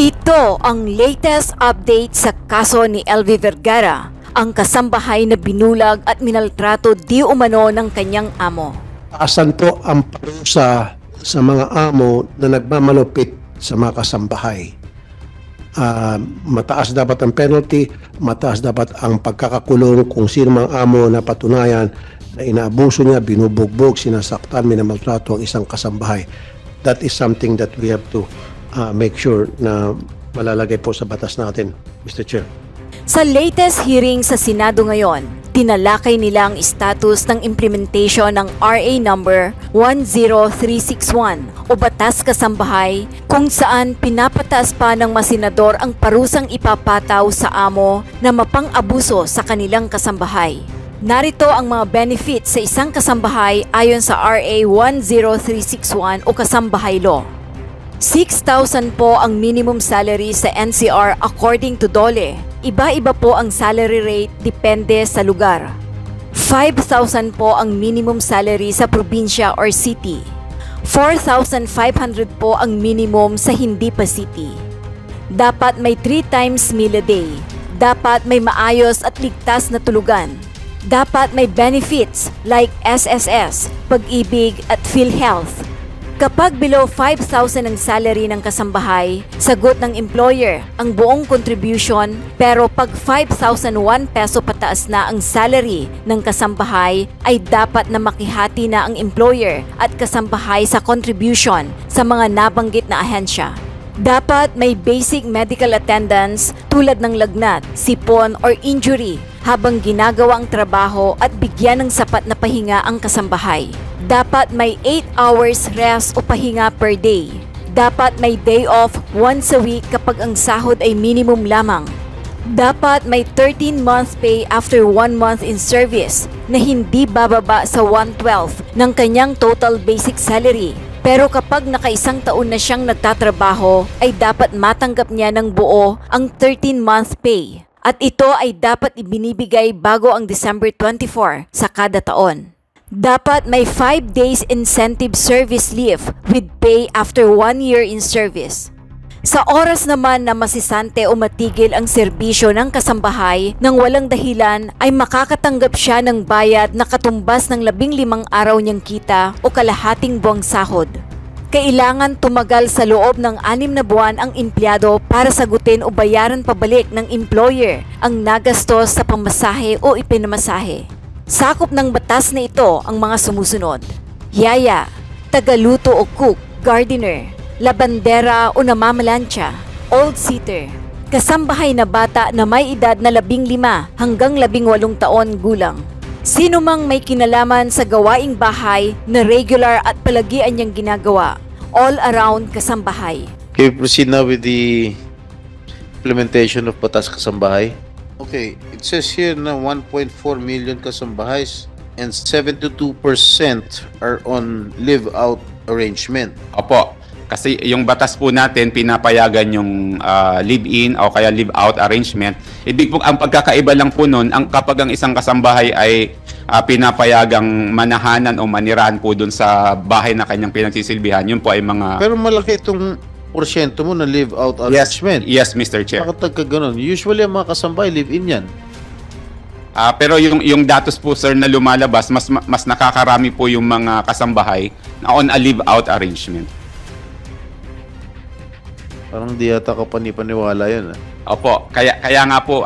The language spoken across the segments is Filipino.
Ito ang latest update sa kaso ni LV Vergara, ang kasambahay na binulag at minaltrato di umano ng kanyang amo. Taasan po ang parusa sa mga amo na nagmamalupit sa mga kasambahay. Mataas dapat ang penalty, mataas dapat ang pagkakakulong kung sino mang amo na patunayan na inaabuso niya, binubugbog, sinasaktan, minamaltrato ang isang kasambahay. That is something that we have to make sure na malalagay po sa batas natin, Mr. Chair. Sa latest hearing sa Senado ngayon, tinalakay nila ang status ng implementation ng RA number 10361 o Batas Kasambahay, kung saan pinapataas pa ng mga senador ang parusang ipapataw sa amo na mapang-abuso sa kanilang kasambahay. Narito ang mga benefits sa isang kasambahay ayon sa RA 10361 o Kasambahay Law. 6,000 po ang minimum salary sa NCR according to DOLE. Iba-iba po ang salary rate depende sa lugar. 5,000 po ang minimum salary sa probinsya or city. 4,500 po ang minimum sa hindi pa city. Dapat may 3 times meal a day. Dapat may maayos at ligtas na tulugan. Dapat may benefits like SSS, Pag-ibig at PhilHealth. Kapag below 5,000 ang salary ng kasambahay, sagot ng employer ang buong contribution, pero pag 5,001 peso pataas na ang salary ng kasambahay ay dapat na makihati na ang employer at kasambahay sa contribution sa mga nabanggit na ahensya. Dapat may basic medical attendance tulad ng lagnat, sipon or injury habang ginagawa ang trabaho at bigyan ng sapat na pahinga ang kasambahay. Dapat may 8 hours rest o pahinga per day. Dapat may day off once a week kapag ang sahod ay minimum lamang. Dapat may 13-month pay after 1 month in service na hindi bababa sa 1/12 ng kanyang total basic salary. Pero kapag nakaisang taon na siyang nagtatrabaho, ay dapat matanggap niya ng buo ang 13-month pay. At ito ay dapat ibinibigay bago ang December 24 sa kada taon. Dapat may 5 days incentive service leave with pay after 1 year in service. Sa oras naman na masisante o matigil ang serbisyo ng kasambahay nang walang dahilan, ay makakatanggap siya ng bayad na katumbas ng 15 araw niyang kita o kalahating buwang sahod. Kailangan tumagal sa loob ng 6 na buwan ang empleyado para sagutin o bayaran pabalik ng employer ang nagastos sa pamasahe o ipinamasahe. Sakop ng batas na ito ang mga sumusunod: yaya, tagaluto o cook, gardener, labandera o namamalansya, old sitter, kasambahay na bata na may edad na 15 hanggang 18 taon gulang. Sino mang may kinalaman sa gawaing bahay na regular at palagian niyang ginagawa, all around kasambahay. Okay, proceed now with the implementation of Batas Kasambahay. Okay, it says here na 1.4 million kasambahays and 72% are on live-out arrangement. Opo, kasi yung batas po natin pinapayagan yung live-in o kaya live-out arrangement. Ibig po, ang pagkakaiba lang po nun, kapag ang isang kasambahay ay pinapayagang manahanan o manirahan po dun sa bahay na kanyang pinagsisilbihan, yun po ay mga... Pero malaki itong porsyento mo na live-out arrangement. Yes, Mr. Chair. Bakit ganun? Usually, ang mga kasambahay live-in yan. Pero yung datos po, sir, na lumalabas, mas nakakarami po yung mga kasambahay na on a live-out arrangement. Parang di yata ka panipaniwala yun. Opo, kaya nga po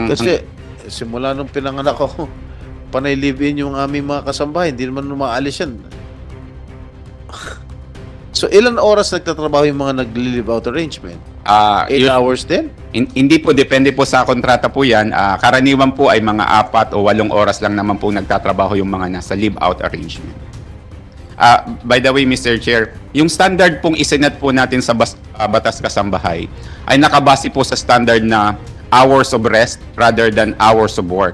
Kasi simula nung pinanganak ako, panay live-in yung aming mga kasambahay, hindi naman umaalis yan. So ilan oras nagtatrabaho yung mga nag-live-out arrangement? 8 hours din? Hindi po, depende po sa kontrata po yan. Karaniwan po ay mga 4 o 8 oras lang naman po nagtatrabaho yung mga nasa live-out arrangement. By the way, Mr. Chair, yung standard pong isinat po natin sa Batas Kasambahay ay nakabase po sa standard na hours of rest rather than hours of work.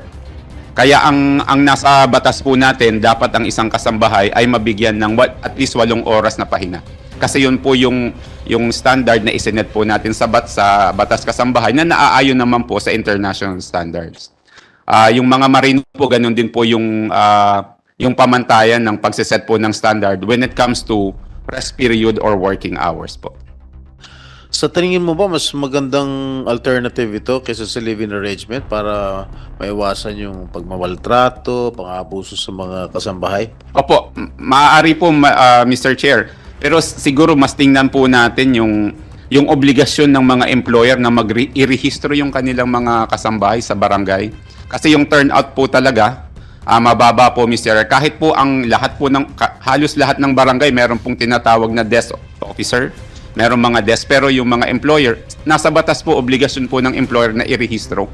Kaya ang nasa batas po natin, dapat ang isang kasambahay ay mabigyan ng at least 8 oras na pahinga. Kasi yun po yung standard na isinet po natin sa Batas Kasambahay na naaayon naman po sa international standards. Yung mga marino po, ganun din po yung pamantayan ng pagsiset po ng standard when it comes to rest period or working hours po. Sa tingin mo ba mas magandang alternative ito kaysa sa live-in arrangement para maiwasan yung pagmamalitrato, pang-abuso sa mga kasambahay? Opo, maaari po, Mr. Chair. Pero siguro mas tingnan po natin yung obligasyon ng mga employer na i-rehistro yung kanilang mga kasambahay sa barangay. Kasi yung turnout po talaga, mababa po, Mr. Chair. Kahit po ang lahat po halos lahat ng barangay, meron pong tinatawag na desk officer. Merong mga desk, pero yung mga employer, nasa batas po, obligasyon po ng employer na i-rehistro.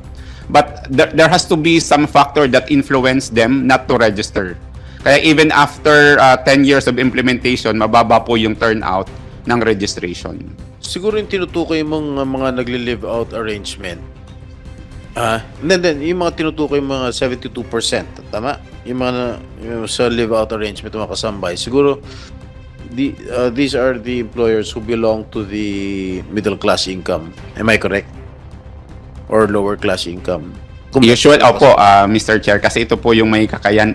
But there has to be some factor that influence them not to register. Kaya even after 10 years of implementation, mababa po yung turnout ng registration. Siguro yung tinutukoy mong mga nagli-live out arrangement. Then, yung mga tinutukoy mga 72%, tama? Yung sa live out arrangement, mga kasambay. Siguro, these are the employers who belong to the middle class income. Am I correct? Or lower class income? Usual, opo, Mr. Chair, kasi ito po yung may kakayan.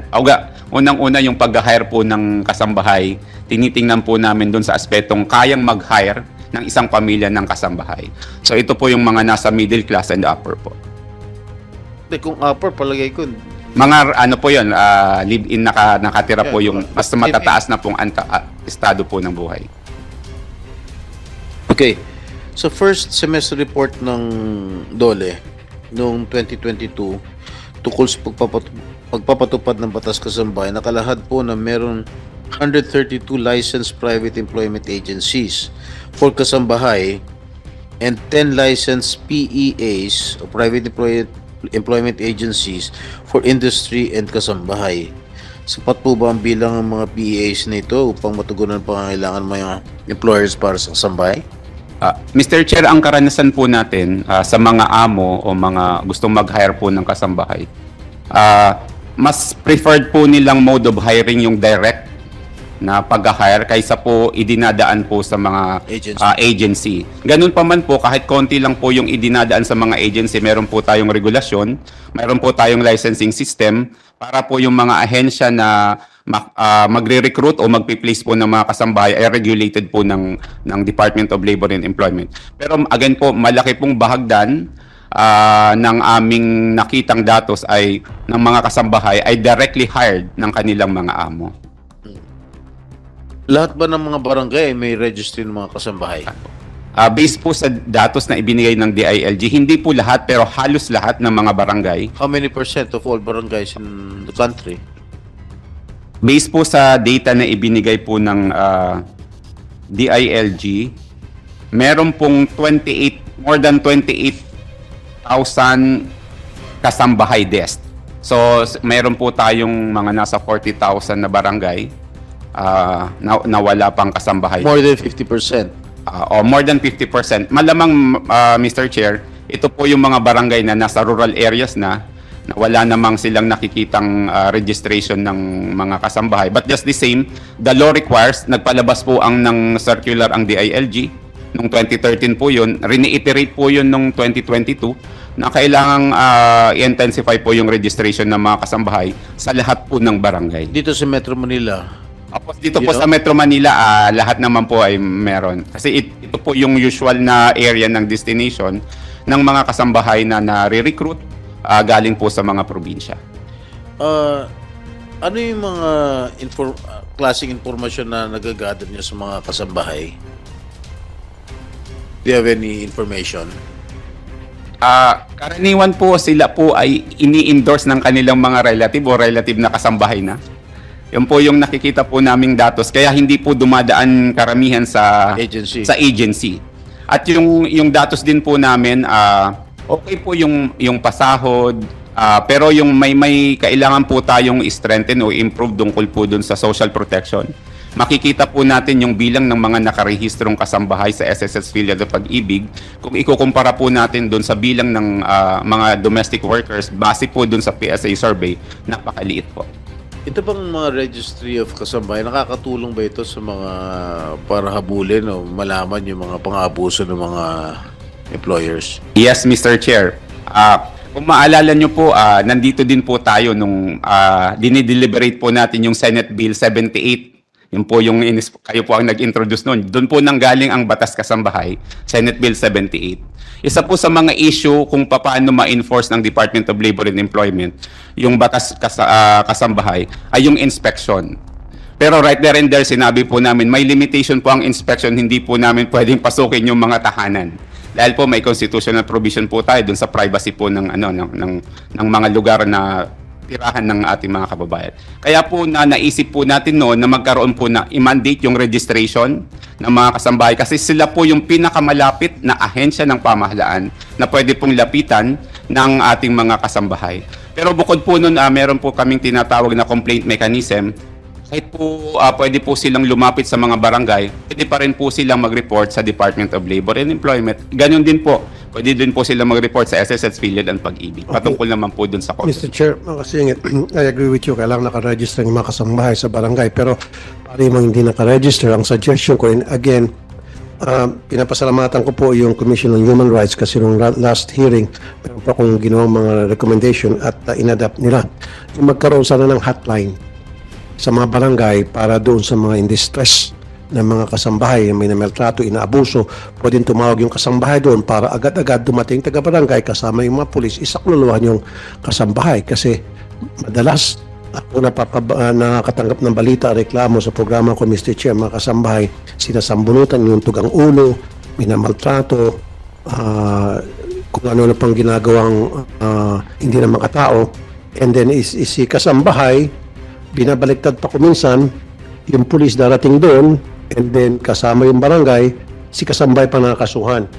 Unang-una yung pag-hire po ng kasambahay, tinitingnan po namin doon sa aspetong kayang mag-hire ng isang pamilya ng kasambahay. So ito po yung mga nasa middle class and upper po. Kung upper, palagay ko, mga ano po yun, live-in nakatira po yung mas matataas na pong estado po ng buhay. Okay. So first semester report ng DOLE noong 2022 tungkol sa pagpapatupad ng batas kasambahay, nakalahad po na meron 132 licensed private employment agencies for kasambahay and 10 licensed PEAs o private employment agencies for industry and kasambahay. Sapat po ba ang bilang ng mga PEAs na ito upang matugunan pangangailangan ng mga employers para sa kasambahay? Mr. Chair, ang karanasan po natin sa mga amo o mga gustong mag-hire po ng kasambahay, mas preferred po nilang mode of hiring yung direct na pag-hire kaysa po idinadaan po sa mga agency. Ganun pa man po, kahit konti lang po yung idinadaan sa mga agency, meron po tayong regulasyon, meron po tayong licensing system para po yung mga ahensya na magre-recruit o magpi-place po ng mga kasambahay ay regulated po ng Department of Labor and Employment. Pero again po, malaki pong bahagdan ng aming nakitang datos ay ng mga kasambahay ay directly hired ng kanilang mga amo. Lahat ba ng mga barangay ay may registry ng mga kasambahay? Based po sa datos na ibinigay ng DILG, hindi po lahat pero halos lahat ng mga barangay. How many % of all barangays in the country? Based po sa data na ibinigay po ng DILG, meron pong more than 28,000 kasambahay desk. So, meron po tayong mga nasa 40,000 na barangay na wala pang kasambahay. More than 50%. More than 50%. Malamang, Mr. Chair, ito po yung mga barangay na nasa rural areas na wala namang silang nakikitang registration ng mga kasambahay. But just the same, the law requires, nagpalabas po ng circular ang DILG noong 2013 po yun, reiterate po yun noong 2022 na kailangang i-intensify po yung registration ng mga kasambahay sa lahat po ng barangay. Dito sa Metro Manila, dito po sa Metro Manila, lahat naman po ay meron. Kasi ito po yung usual na area ng destination ng mga kasambahay na nare-recruit galing po sa mga probinsya. Ano yung mga klaseng informasyon na nagagather niyo sa mga kasambahay? Do you have any information? Karaniwan po sila po ay ini-endorse ng kanilang mga relative o relative na kasambahay na. Yan po yung nakikita po naming datos, kaya hindi po dumadaan karamihan sa agency. At yung datos din po namin, okay po yung pasahod, pero yung may kailangan po tayong strengthen o improve tungkol po dun sa social protection. Makikita po natin yung bilang ng mga nakarehistrong kasambahay sa SSS Filial ng Pag-ibig. Kung ikukumpara po natin dun sa bilang ng mga domestic workers, base po dun sa PSA survey, napakaliit po. Ito bang mga registry of kasambahay, nakakatulong ba ito sa mga para habulin o malaman yung mga pang-abuso ng mga employers? Yes, Mr. Chair. Kung maalala nyo po, nandito din po tayo nung dinideliberate po natin yung Senate Bill 78, Yun po yung kayo po ang nag-introduce noon. Doon po nanggaling ang Batas Kasambahay, Senate Bill 78. Isa po sa mga issue kung paano ma-enforce ng Department of Labor and Employment yung Batas Kasambahay ay yung inspection. Pero right there and there, sinabi po namin, may limitation po ang inspection, hindi po namin pwedeng pasukin yung mga tahanan. Dahil po may constitutional provision po tayo dun sa privacy po ng mga lugar na tirahan ng ating mga kababayan. Kaya po naisip po natin noon na magkaroon po na i-mandate yung registration ng mga kasambahay kasi sila po yung pinakamalapit na ahensya ng pamahalaan na pwede pong lapitan ng ating mga kasambahay. Pero bukod po nun, meron po kaming tinatawag na complaint mechanism. Kahit po pwede po silang lumapit sa mga barangay, pwede pa rin po silang mag-report sa Department of Labor and Employment. Ganon din po, pwede din po silang mag-report sa SSS Philiad and Pag-ibig. Patungkol naman po dun sa Mr. Chair, kasi I agree with you, kailangan nakaregister yung mga kasambahay sa barangay. Pero pari mo hindi nakaregister, ang suggestion ko, and again, pinapasalamatan ko po yung Commission on Human Rights kasi nung last hearing, meron po akong ginawang mga recommendation at inadapt nila. Yung magkaroon sana ng hotline sa mga barangay para doon sa mga in distress ng mga kasambahay, may namaltrato, inaabuso, pwedeng tumawag yung kasambahay doon para agad-agad dumating taga-barangay kasama yung mga pulis, isakluluhan yung kasambahay. Kasi madalas ako nakakatanggap ng balita, reklamo sa programa ko, Mr. Chair, mga kasambahay, sinasambunutan yung tugang ulo, minamaltrato, kung ano na pang ginagawang hindi na makatao. And then si kasambahay, binabaliktad pa kuminsan, yung pulis darating doon, and then kasama yung barangay, si kasambahay pa nakakasuhan.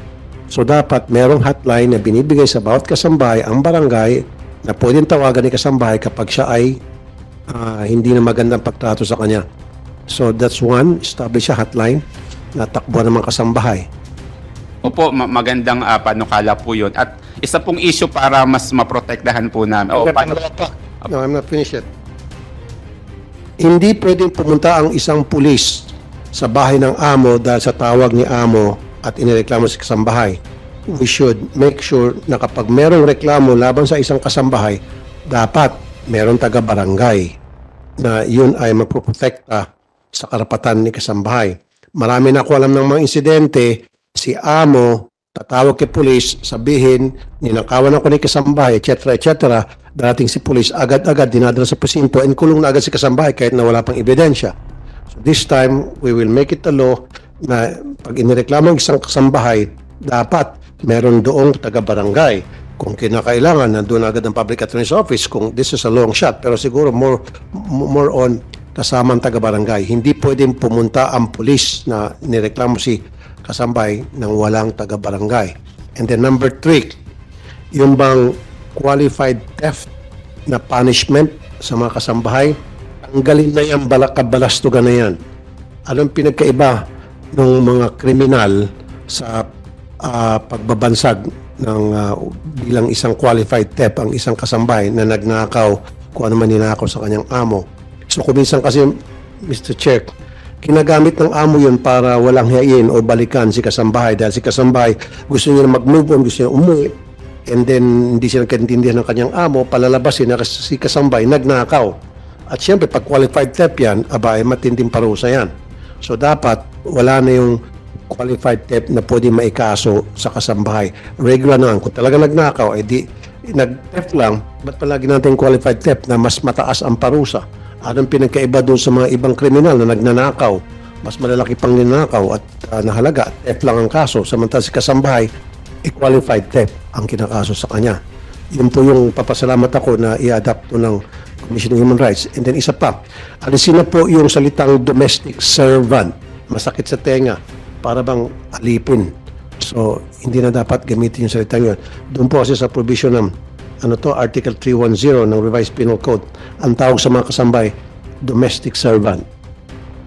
So dapat merong hotline na binibigay sa bawat kasambahay ang barangay na pwedeng tawagan ni kasambahay kapag siya ay hindi na magandang pagtrato sa kanya. So that's one, establish a hotline na takbuhan ng mga kasambahay. Opo, magandang panukala po yun. At isa pong issue para mas maprotektahan po namin. No, I'm not finished yet. Hindi pwedeng pumunta ang isang pulis sa bahay ng amo dahil sa tawag ni amo at inireklamo sa kasambahay. We should make sure na kapag merong reklamo laban sa isang kasambahay, dapat merong taga-barangay na yun ay magproprotekta sa karapatan ni kasambahay. Marami na ako alam ng mga insidente, si amo tatawag kay pulis, sabihin, ninakawan ako ni kasambahay, etc. Darating si pulis, agad-agad dinadala sa presinto and kulong na agad si kasambahay kahit na wala pang ebidensya. So this time, we will make it a law na pag inireklamo ang isang kasambahay, dapat meron doong taga-barangay. Kung kinakailangan, nandun agad ang public attorney's office kung this is a long shot. Pero siguro more on kasamang taga-barangay. Hindi pwedeng pumunta ang pulis na nireklamo si kasambay ng walang taga-barangay. And then number 3, yung bang qualified theft na punishment sa mga kasambahay, tanggalin na yan, kabalastugan na yan. Anong pinagkaiba ng mga kriminal sa pagbabansag ng bilang isang qualified theft ang isang kasambahay na nagnakaw kung ano man ninakaw sa kanyang amo? So kuminsan kasi, Mr. Chair, ginagamit ng amo yun para walang hiyain o balikan si kasambahay dahil si kasambahay gusto niya mag-move on, gusto niya umuwi, and then hindi siya nagkaintindihan ng kanyang amo, palalabasin na si kasambahay nagnakaw. At siyempre pag qualified theft yan, aba ay matinding parusa yan. So dapat wala na yung qualified theft na pwede maikaso sa kasambahay. Regular naman, kung talaga nagnakaw, ay di nag-theft lang, ba't palagi natin qualified theft na mas mataas ang parusa? Anong pinagkaiba doon sa mga ibang kriminal na nagnanakaw? Mas malalaki pang ninakaw at nahalaga. Theft lang ang kaso. Samantala si kasambahay, qualified theft ang kinakaso sa kanya. Yun po yung papasalamat ako na i-adapt to ng Commission on Human Rights. And then isa pa, alisin na po yung salitang domestic servant. Masakit sa tenga. Para bang alipin. So, hindi na dapat gamitin yung salitang yun. Doon po kasi sa provision ng Article 310 ng Revised Penal Code, ang tawag sa mga kasambay, domestic servant.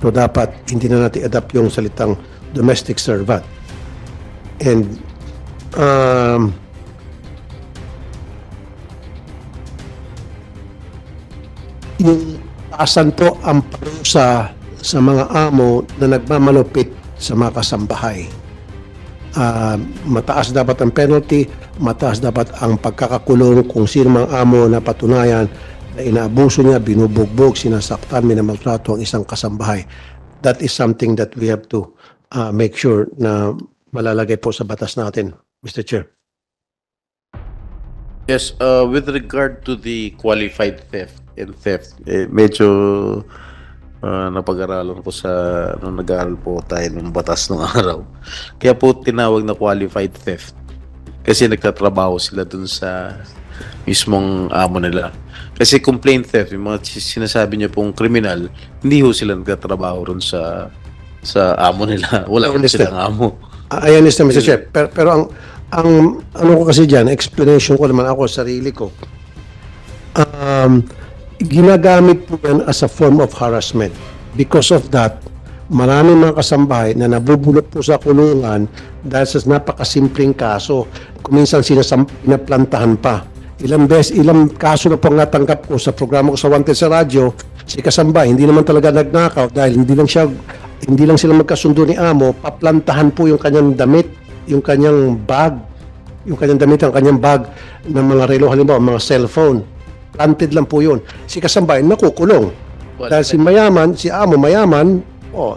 So dapat hindi na natin adapt yung salitang domestic servant. And yung taasan po ang parusa sa mga amo na nagmamalupit sa mga kasambahay. Mataas dapat ang penalty, mataas dapat ang pagkakakulong kung sino mang amo na patunayan na inaabuso niya, binubugbog, sinasaktan, minamaltrato ang isang kasambahay. that is something that we have to make sure na malalagay po sa batas natin, Mr. Chair. Yes, with regard to the qualified theft and theft, medyo napag-aralan ko sa nung nag-aaral po tayo ng batas ng araw. Kaya po tinawag na qualified theft. Kasi nagtatrabaho sila dun sa mismong amo nila. Kasi complaint theft, yung mga sinasabi niyo pong kriminal, hindi ho sila nagtatrabaho ron sa amo nila. Wala ko silang amo. I understand, Mr. Chair. Pero ang ano ko kasi dyan, explanation ko naman ako, sarili ko, ginagamit po yan as a form of harassment. Because of that, maraming mga kasambahay na nabubulot po sa kulungan dahil sa napakasimpleng kaso. Kuminsan pinaplantahan pa. Ilang kaso na po ang natanggap ko sa programa ko sa Wanted sa radyo, si kasambahay, hindi naman talaga nagnakaw dahil hindi lang sila magkasundo ni amo, paplantahan po yung kanyang damit, yung kanyang bag, yung kanyang damit, ang kanyang bag ng mga relo, halimbawa, mga cellphone. Planted lang po yun. Si kasambahay, nakukulong. Dahil si amo mayaman,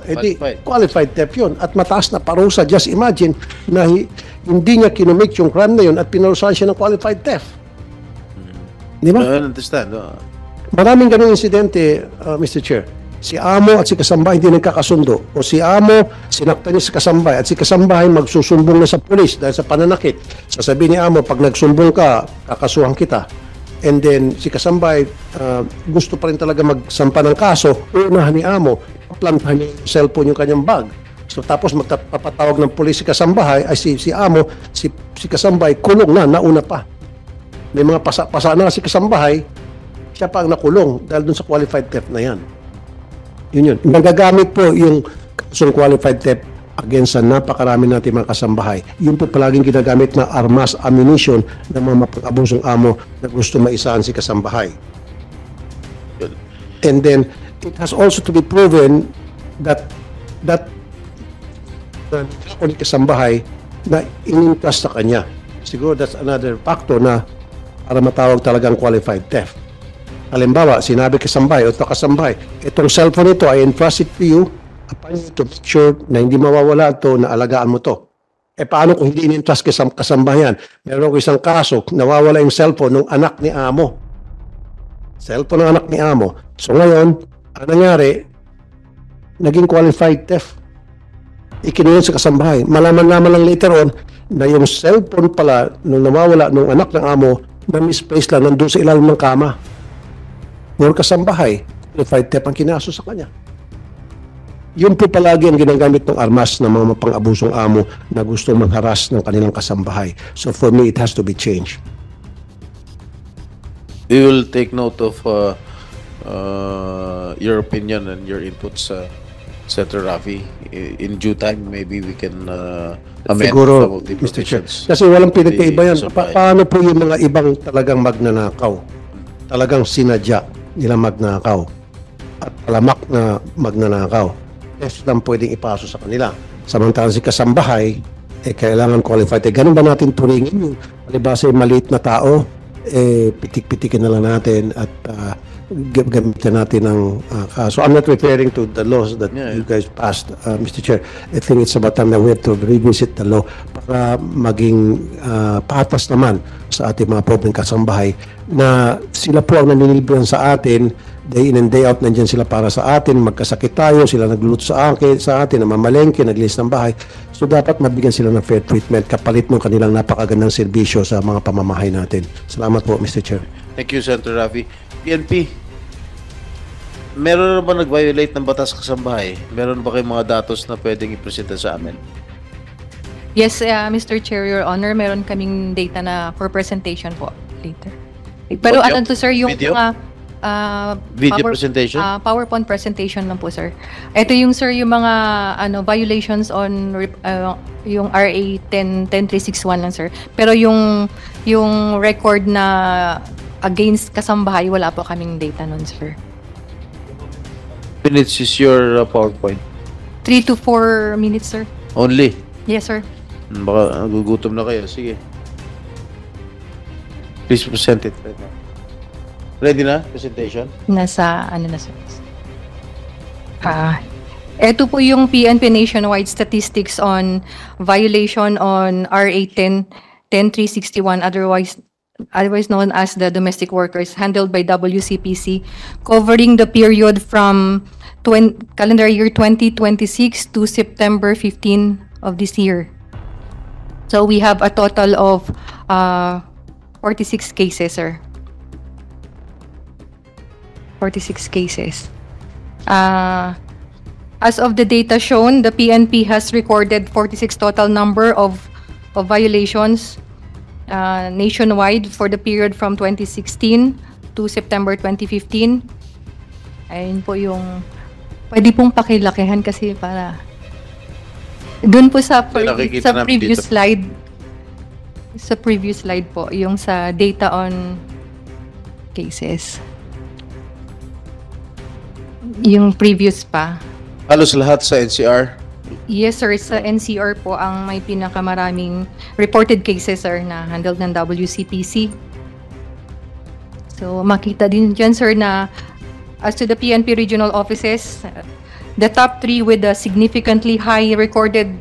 edi qualified theft yun. At mataas na parusa. Just imagine na hindi niya kinumit yung crime na yun at pinarusahan siya ng qualified theft. Di ba? I understand. Maraming ganung insidente, Mr. Chair. Si amo at si kasambahay hindi nagkakasundo. O si amo, sinaktan niya si kasambahay at si kasambahay magsusumbong na sa pulis dahil sa pananakit. Sasabihin ni amo, pag nagsumbong ka, kakasuhan kita. And then si kasambahay gusto pa rin talaga magsampa ng kaso, unahan ni amo, plantahan niya yung cellphone yung kanyang bag. So tapos magpapatawag ng pulis si kasambahay, ay si amo, si kasambahay kulong na, nauna pa. May mga pasa na si kasambahay, siya pa ang nakulong dahil dun sa qualified theft na yan. Yun. Nagagamit po yung kasong qualified theft against sa napakarami natin mga kasambahay. Yun po palaging ginagamit na armas, ammunition ng mga mapag-abusong amo na gusto maisahan si kasambahay. And then, it has also to be proven that ni kasambahay na inintrust sa kanya. Siguro that's another factor na para matawag talagang qualified theft. Halimbawa, sinabi kasambahay o kasambahay, itong cellphone ito, I entrust it to you upon you to make sure na hindi mawawala ito, na alagaan mo to. Paano kung hindi in-entrust kasambahan? Meron ko isang kaso, nawawala yung cellphone ng anak ni amo. Cellphone ng anak ni amo. So ngayon, ang nangyari, naging qualified theft. Ikinuha sa kasambahay. Malaman-laman lang later on na yung cellphone pala nung nawawala ng anak ng amo na misplaced lang nandun sa ilalim ng kama. Or kasambahay, qualified theft ang kinaso sa kanya. Yun po palagi ang ginagamit ng armas ng mga mapang-abusong amo na gusto mangharas ng kanilang kasambahay. So for me, it has to be changed. We will take note of your opinion and your inputs, Senator Rafi. In due time, maybe we can amend siguro, some of the Mr. Chair. provisions. Kasi walang pinagkaiba yan. Kasambahay. Paano po yung mga ibang talagang magnanakaw? Talagang sinadya nila magnanakaw at alamak na magnanakaw. Yes, lang pwedeng ipaso sa kanila. Samantalang si kasambahay, kailangan qualified. Ganun ba natin turingin yung alibasa yung maliit na tao? Pitik-pitikin na lang natin at gamitin natin ng kaso. I'm not referring to the laws that you guys passed, Mr. Chair. I think it's about time that we have to revisit the law para maging patas naman sa ating mga pobreng kasambahay na sila po ang naniliburan sa atin day in and day out. Nandiyan sila para sa atin, magkasakit tayo, sila nagluluto sa atin, namamalengke, naglinis ng bahay. So dapat mabigyan sila ng fair treatment kapalit ng kanilang napakagandang serbisyo sa mga pamamahay natin. Salamat po, Mr. Chair. Thank you, Senator Rafi. PNP, meron na ba nag-violate ng batas kasambahay? Meron ba kayong mga datos na pwedeng ipresenta sa amin? Yes, Mr. Chair, Your Honor, meron kaming data na for presentation po later. Pero Audio? ano to, sir, yung Video? Video presentation? PowerPoint presentation lang po, sir. Ito yung, sir, yung mga violations on yung RA 10361 lang, sir. Pero yung record na against kasambahay, wala po kaming data nun, sir. Minutes is your PowerPoint? 3 to 4 minutes, sir. Only? Yes, sir. Baka nagugutom na kayo. Sige. Please present it right now. Ready na? Presentation? Nasa, na, sir. Ito po yung PNP nationwide statistics on violation on RA 10361, otherwise known as the domestic workers, handled by WCPC, covering the period from calendar year 2026 to September 15 of this year. So we have a total of 46 cases, sir. 46 cases. As of the data shown, the PNP has recorded 46 total number of violations nationwide for the period from 2016 to September 2015. Ayun po yung pwede pong pakilakihan kasi para doon po sa Nakikita namin previous dito. slide. Sa previous slide po, yung sa data on cases. Yung previous pa. Halos lahat sa NCR. Yes, sir. Sa NCR po ang may pinakamaraming reported cases, sir, na handled ng WCPC. So, makita din dyan, sir, na as to the PNP regional offices, the top 3 with a significantly high recorded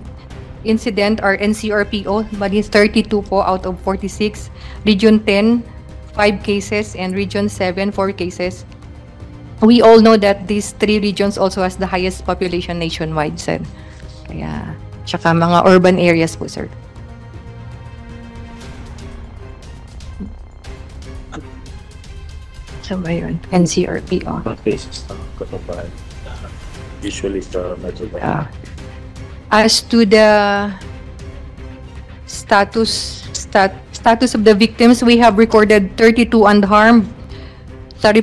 incident are NCRPO, but it's 32 po out of 46. Region 10, 5 cases, and Region 7, 4 cases. We all know that these 3 regions also has the highest population nationwide, sir. Kaya, tsaka mga urban areas po, sir. So ba yun? NCRPO. Cases ng kasambahay. Usually sa Metro Manila. As to the status of the victims, we have recorded 32 unharmed sa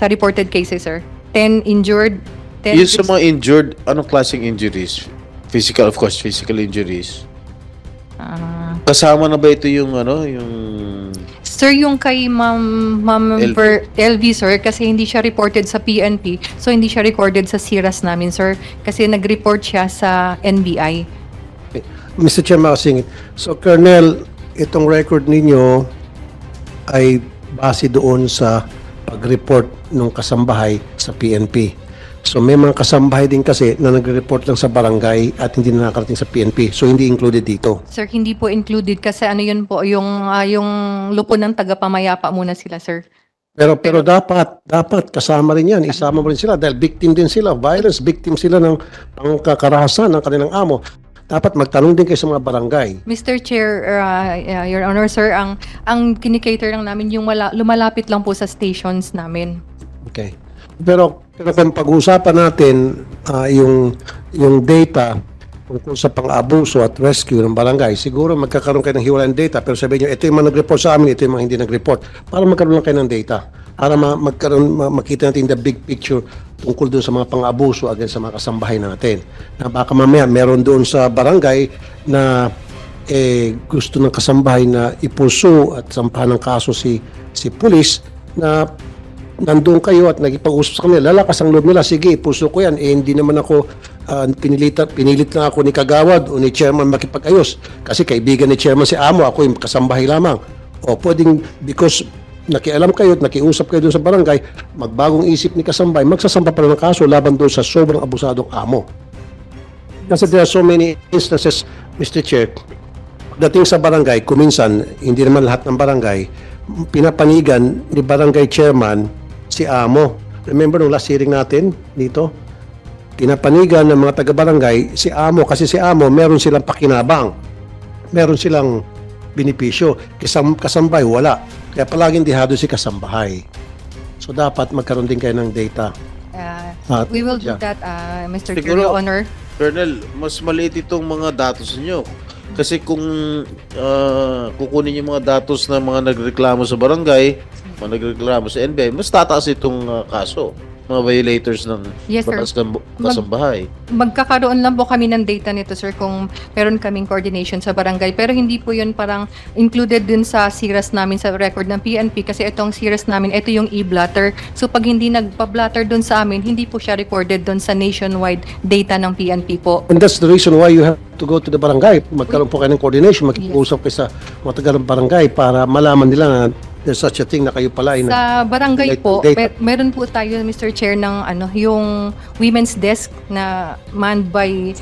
reported cases, sir. 10 injured. 10 Yung sa mga injured, anong klaseng injuries? Physical, of course, physical injuries. Kasama na ba ito yung Sir, yung kay Ma'am LV, sir, kasi hindi siya reported sa PNP, so hindi siya recorded sa SIRAS namin, sir, kasi nag-report siya sa NBI. Mr. Chair, makasingit. So, Colonel, itong record ninyo ay base doon sa pag-report ng kasambahay sa PNP. So, may mga kasambahay din kasi na nag-report lang sa barangay at hindi na nakarating sa PNP. So, hindi included dito. Sir, hindi po included kasi ano yun po, yung lupo ng tagapamayapa muna sila, sir. Pero dapat kasama rin yan. Isama mo rin sila dahil victim din sila. Violence, victim sila ng pangkakarahasan ng kanilang amo. Dapat magtanong din kayo sa mga barangay. Mr. Chair, Your Honor, sir, ang kinikater lang namin yung lumalapit lang po sa stations namin. Okay. Pero kung pag-uusapan natin yung data tungkol sa pang-abuso at rescue ng barangay, siguro magkakaroon kayo ng hiwalayan data, pero sabihin nyo, ito yung mga nag-report sa amin, ito yung mga hindi nag-report. Para magkaroon lang kayo ng data. Para makita natin the big picture tungkol doon sa mga pang-abuso against sa mga kasambahay natin. Na baka mamaya meron doon sa barangay na gusto ng kasambahay na ipulso at sampahan ng kaso si pulis na nandun kayo at nagipag-usap sa kanila, lalakas ang loob nila, sige, ipulso ko yan. Hindi naman ako pinilit na ako ni Kagawad o ni Chairman makipag-ayos. Kasi kaibigan ni Chairman si Amo, ako yung kasambahay lamang. O pwedeng because nakialam kayo at nakiusap kayo doon sa barangay, magbagong isip ni kasambay, magsasampa pa ng kaso laban doon sa sobrang abusadong amo. Kasi there are so many instances, Mr. Chair, dating sa barangay, kuminsan, hindi naman lahat ng barangay, pinapanigan ni barangay chairman si amo. Remember nung last hearing natin dito? Pinapanigan ng mga taga-barangay si amo kasi si amo meron silang pakinabang. Meron silang benepisyo. Kasambay, wala. Kaya palaging dihado si kasambahay. So dapat magkaroon din kayo ng data. We will do that, Mr. Chair, Siguro, Your Honor. Colonel, mas maliit itong mga datos niyo. Kasi kung kukunin yung mga datos ng mga nagreklamo sa barangay, mga nagreklamo sa NBI, mas tataas itong kaso. Mga violators ng Yes, sir. batas ng kasambahay. Magkakaroon lang po kami ng data nito, sir, kung meron kaming coordination sa barangay. Pero hindi po yun parang included dun sa SIRAS namin sa record ng PNP kasi itong SIRAS namin, ito yung e-blotter. So pag hindi nagpa-blotter dun sa amin, hindi po siya recorded dun sa nationwide data ng PNP po. And that's the reason why you have to go to the barangay. Magkaroon po kayo ng coordination, makikipag-usap kayo sa mga taga ng barangay para malaman nila na there's such a thing na kayo pala ay Sa barangay po, data. meron po tayo, Mr. Chair, ng yung women's desk na manned by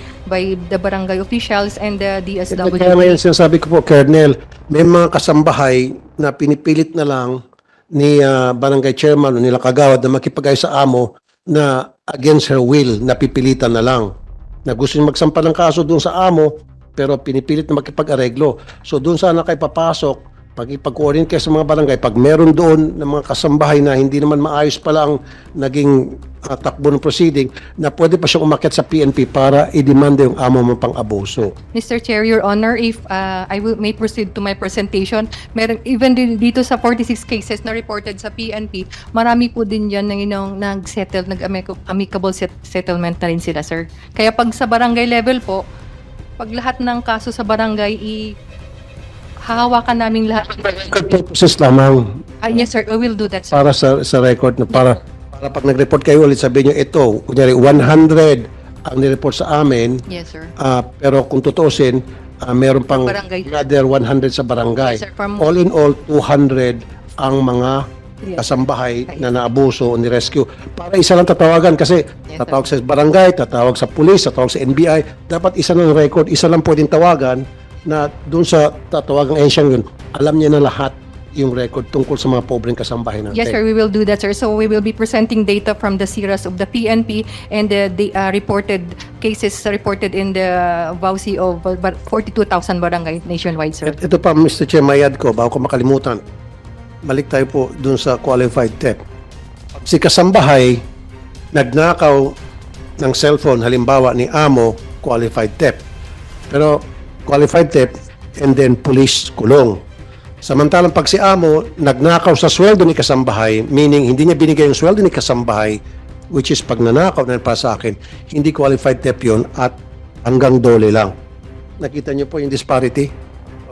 the barangay officials and the DSWD. Kaya ngayon sinasabi ko po, Colonel, may mga kasambahay na pinipilit na lang ni barangay chairman o nila kagawad na makipag-ayos sa amo na against her will, napipilitan na lang. Na gusto niya magsampa ng kaso doon sa amo, pero pinipilit na makipag-areglo. So doon sana kayo papasok, pag-coordinate kayo sa mga barangay, pag meron doon ng mga kasambahay na hindi naman maayos pala ang naging takbo ng proceeding, na pwede pa siyang umakyat sa PNP para i-demanda yung amo mo pang abuso. Mr. Chair, Your Honor, if I may proceed to my presentation, meron, even dito sa 46 cases na reported sa PNP, marami po din dyan na nag-settle, nag-amicable settlement na rin sila, sir. Kaya pag sa barangay level po, pag lahat ng kaso sa barangay, hahawakan namin lahat. Record purposes lamang Yes, sir, we will do that, sir. para sa record na para pag nag-report kayo ulit sabihin nyo ito, kunyari 100 ang nireport sa amin, Yes, sir. pero kung tutusin, meron pang Barangay. another 100 sa barangay. Yes, sir. From- All in all, 200 ang mga Yes. kasambahay na naabuso o ni-rescue. Para isa lang tatawagan kasi Yes, tatawag sa barangay, tatawag sa pulis, tatawag sa NBI. Dapat isa ng record, isa lang pwedeng tawagan na doon sa tatawagang ensyang yun, alam niya na lahat yung record tungkol sa mga pobreng kasambahay natin. Yes, sir, we will do that, sir. So we will be presenting data from the SIRAS of the PNP and the reported cases reported in the VAUSI of 42,000 barangay nationwide, sir. Ito pa, Mr. Chair, mayad ko, bago ko makalimutan. Balik tayo po dun sa qualified theft. Si kasambahay, nagnakaw ng cellphone, halimbawa ni amo, qualified theft. Pero qualified theft and then police kulong. Samantalang pag si amo, nagnakaw sa sweldo ni kasambahay, meaning hindi niya binigay yung sweldo ni kasambahay, which is pag nanakaw na para sa akin, hindi qualified theft yun at hanggang dole lang. Nakita niyo po yung disparity?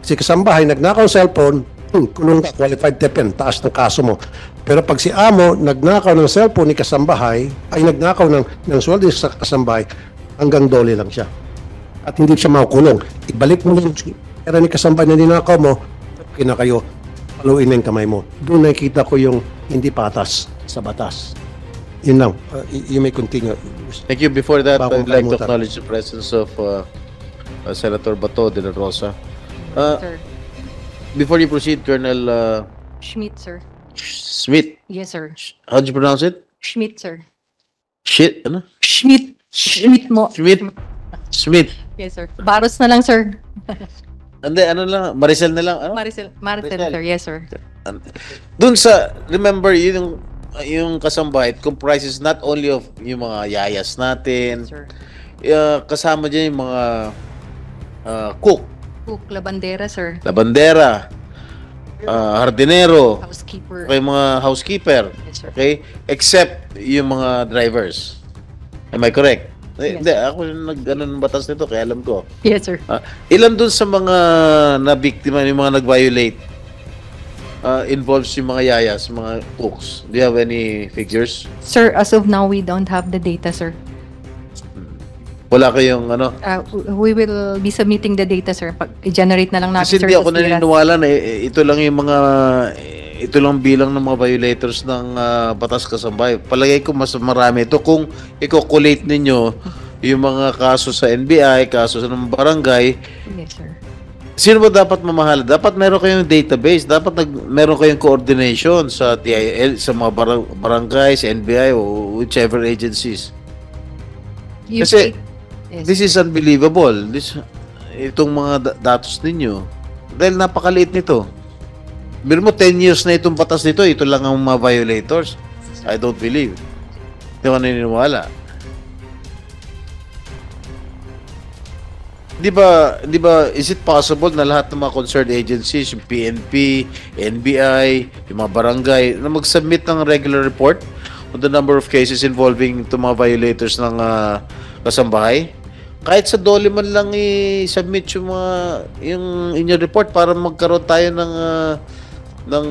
Si kasambahay, nagnakaw ng cellphone, kulong ka, qualified theft yan, taas ng kaso mo. Pero pag si amo, nagnakaw ng cellphone ni kasambahay, ay nagnakaw ng sweldo sa kasambahay, hanggang dole lang siya. At hindi siya makukulong. Ibalik mo yung pera ni kasambahay na ninakaw mo, kina kayo, paluin na yung kamay mo. Doon nakikita ko yung hindi patas sa batas. Yun lang. You may continue. Thank you. Before that, Bago I'd like to kalimutan. acknowledge the presence of Senator Bato de la Rosa. Sir. Before you proceed, Colonel Schmidt, sir. Smith, Yes, sir. how'd you pronounce it? Schmidt, sir. Shit, ano? Schmidt. Schmidt mo. Smith. Yes, sir. Baros na lang, sir. Hindi, ano lang, Maricel na lang. Ano? Maricel, Maricel. sir. Yes, sir. Dun sa, remember, yung kasambahay, it comprises not only of yung mga yayas natin, Sir. kasama dyan yung mga cook, Cook, labandera, sir. labandera, hardinero, Housekeeper. okay, mga housekeeper, Yes, sir. okay, except yung mga drivers. Am I correct? Yes. Hindi, ako yung nag-ano ng batas nito, kaya alam ko. Yes, sir. Ilan dun sa mga na-biktima, yung mga nag-violate, involves yung mga yayas, mga cooks? Do you have any figures? Sir, as of now, we don't have the data, sir. Wala kayong ano? We will be submitting the data, sir. I-generate na lang natin, Kasi sir. hindi sa ako SIRAS. naniniwala na ito lang yung mga ito lang bilang ng mga violators ng batas kasambahay. Palagay ko mas marami ito kung i-collate ninyo yung mga kaso sa NBI, kaso sa ng barangay. Yes, sir. Sino ba dapat mamahala? Dapat meron kayong database, dapat meron kayong coordination sa TIL, sa mga barangays, NBI o whichever agencies. Kasi Yes. this is unbelievable. Itong mga datos ninyo. Dahil napakaliit nito. Biro mo, 10 years na itong batas nito, ito lang ang mga violators. I don't believe. Hindi ko naniniwala. Di ba, is it possible na lahat ng mga concerned agencies, yung PNP, NBI, yung mga barangay, na mag-submit ng regular report on the number of cases involving itong mga violators ng kasambahay? Kahit sa dole man lang i-submit yung inyong report para magkaroon tayo ng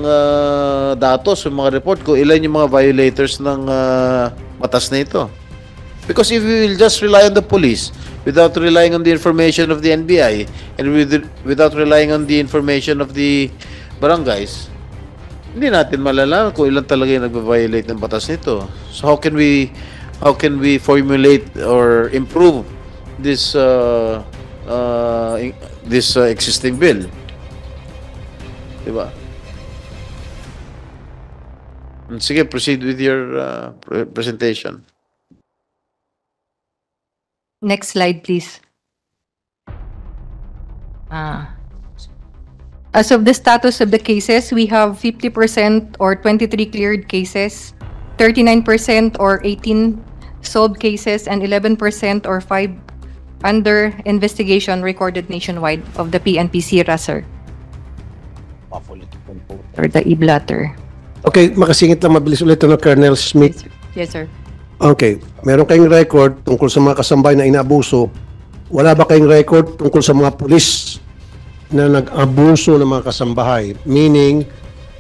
datos yung mga report kung ilan yung mga violators ng batas na ito. Because if we will just rely on the police without relying on the information of the NBI and without relying on the information of the barangays, hindi natin malalaman kung ilan talaga yung nagva-violate ng batas nito. So how can we formulate or improve this existing bill? Diba? Sige, proceed with your presentation. Next slide, please. As of the status of the cases, we have 50% or 23 cleared cases, 39% or 18 solved cases, and 11% or 5 under investigation recorded nationwide of the PNP-SIRA, sir. Or the e-blatter. Okay, makasingit lang mabilis ulit na Colonel Smith. Yes, sir. Okay, meron kayong record tungkol sa mga kasambahay na inaabuso. Wala ba kayong record tungkol sa mga pulis na nag-abuso ng mga kasambahay? Meaning,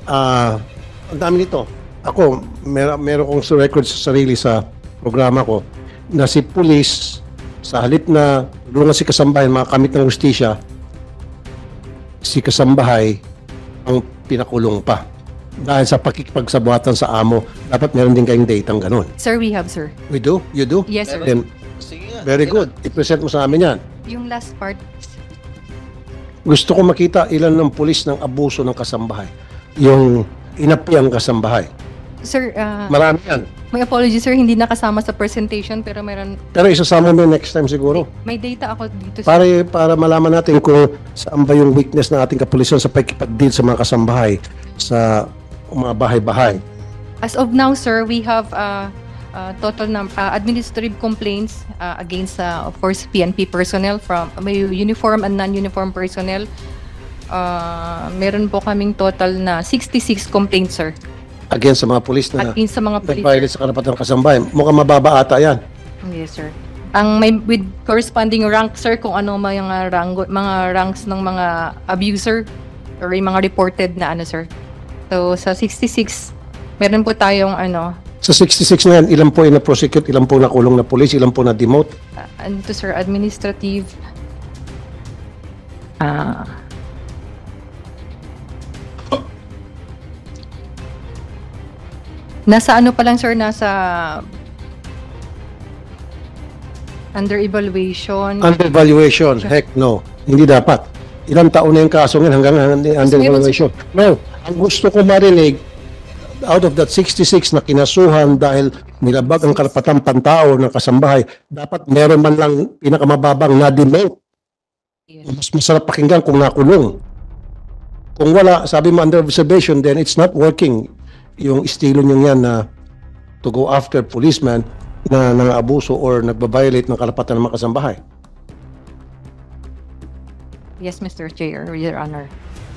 ang dami nito. Ako, meron kong record sa sarili sa programa ko na si pulis, sa halip na tulungan si kasambahay, makakamit ng hustisya, si kasambahay ang pinakulong pa. Dahil sa pakikipagsabuatan sa amo, dapat meron din kayong datang ganun. Sir, we have, sir. We do? You do? Yes, sir. Then, Sige nga. very good. I-present mo sa amin yan. Yung last part, Gusto ko makita ilan ng pulis ng abuso ng kasambahay. Yung inapi ang kasambahay. sir, Marami yan. may apology, sir, hindi nakasama sa presentation, pero meron, Pero isasama mo next time siguro. may data ako dito, sir. Para malaman natin kung saan ba yung weakness ng ating kapulisan sa pagkipag-deal sa mga kasambahay sa mga bahay-bahay. As of now, sir, we have total administrative complaints against, of course, PNP personnel from may uniform and non-uniform personnel. Meron po kaming total na 66 complaints, sir. Against sa mga pulis na Against sa mga police. nag-violate sa karapatan ng kasambahay. Mukhang mababa ata yan. Yes, sir. Ang may with corresponding rank, sir, kung ano mga ranks ng mga abuser or yung mga reported na ano, sir. So, sa 66, meron po tayong Sa 66 na yan, ilan po yung na-prosecute, ilan po nakulong na pulis, ilan po na-demote? ano to, sir, administrative. Nasa ano pa lang, sir, nasa under evaluation. Under evaluation, heck no. Hindi dapat. Ilang taon na yung kaso ngayon hanggang under evaluation. No, ang gusto ko marinig, out of that 66 na kinasuhan dahil nilabag ang karapatang pantao ng kasambahay, dapat meron man lang pinakamababang na-demote. Mas masarap pakinggan kung nakulong. Kung wala, sabi mo under observation, then it's not working. Yung estilo nyo yan na to go after policeman na nang-abuso or nagbabiolate ng karapatan ng mga kasambahay. Yes, Mr. Chair, Your Honor.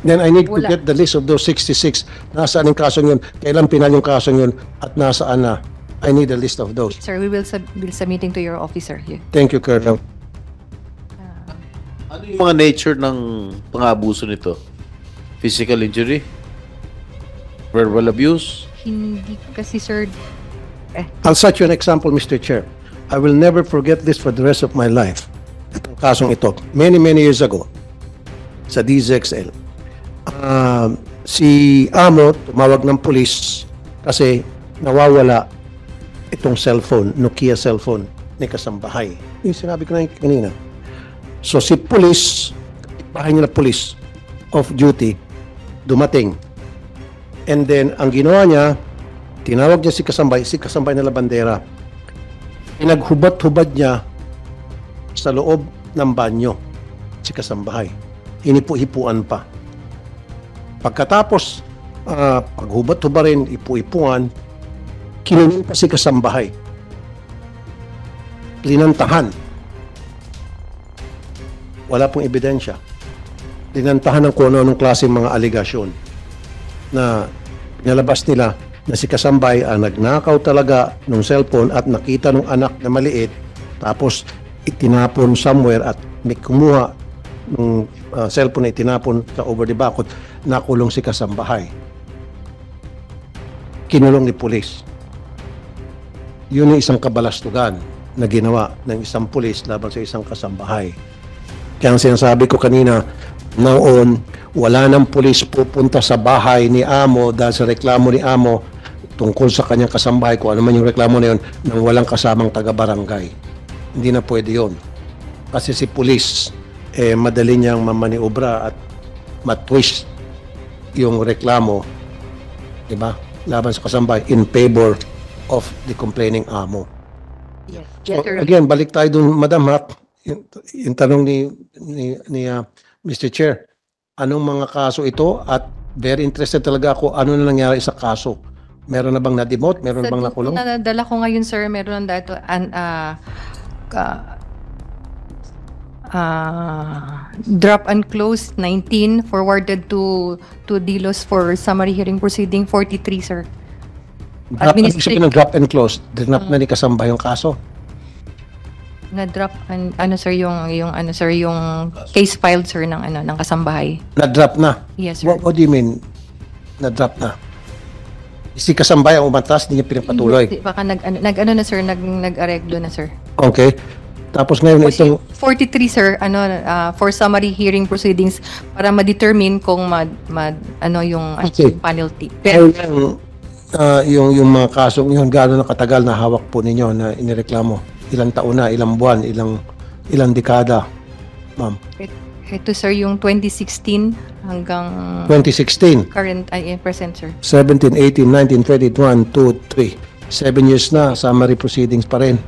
Then I need to Wala. get the list of those 66. Nasaan yung kaso yun? Kailan pinal yung kaso yun? At nasaan na? I need a list of those. Sir, we will submitting to your officer here. Thank you, Colonel. Ano yung mga nature ng pang-abuso nito? Physical injury? Verbal abuse? Hindi kasi, sir, I'll cite you an example, Mr. Chair. I will never forget this for the rest of my life. Itong kasong ito. Many, many years ago, sa DZXL, si Amo tumawag ng pulis kasi nawawala itong cellphone, Nokia cellphone ni kasambahay. Yung sinabi ko na kanina. So si pulis, bahay niya na pulis, off duty, dumating. And then, ang ginawa niya, tinawag niya si kasambay na labandera. Pinaghubat-hubad niya sa loob ng banyo si kasambahay. Hinipu-hipuan pa. Pagkatapos, paghubat-hubarin, ipu-ipuan, kinunin pa si kasambahay. Linantahan. Wala pong ebidensya. Linantahan ng kung ano-anong klaseng mga aligasyon na pinalabas nila na si kasambay ang nagnakaw talaga ng cellphone at nakita ng anak na maliit tapos itinapon somewhere at may kumuha ng cellphone na itinapon sa over the bakod, nakulong si kasambahay. Kinulong ni pulis. Yun yung isang kabalastugan na ginawa ng isang pulis laban sa isang kasambahay. Kaya ang sinasabi ko kanina, noon, wala nang pulis pupunta sa bahay ni Amo dahil sa reklamo ni Amo tungkol sa kanyang kasambahay, kung ano man yung reklamo na yun, nang walang kasamang taga-barangay. Hindi na pwede yun. Kasi si pulis, madali niyang mamaniobra at matwist yung reklamo, di ba, laban sa kasambahay in favor of the complaining Amo. Yes, So, sir. again, balik tayo dun, Madam, ha? Yung tanong ni Mr. Chair, anong mga kaso ito? At very interested talaga ako, ano na nangyari sa kaso? Meron na bang na-demote? Meron Sa bang dito nakulong? na nadala ko ngayon, sir, meron na dato drop and close 19, forwarded to Dilos for summary hearing proceeding 43, sir. Isipin ng drop and close, dinap na ni kasamba yung kaso. Na-drop and sir yung case filed, sir, ng kasambahay. Na-drop na? Yes, sir. What do you mean, na-drop na? Si kasambay ang umatras, hindi niya pinapatuloy. Hindi, baka nag-areglo na, sir. Okay. Tapos ngayon itong 43, sir, for summary hearing proceedings para ma-determine kung yung Okay. penalty. Pero yung mga kasong yun, gaano na katagal na hawak po ninyo na inireklamo? Ilang taon na, ilang buwan, ilang dekada, ma'am? Ito, sir, yung 2016 hanggang 2016, current present, sir. 17, 18, 19, 20, 1, 2, 3. 7 years na, summary proceedings pa rin.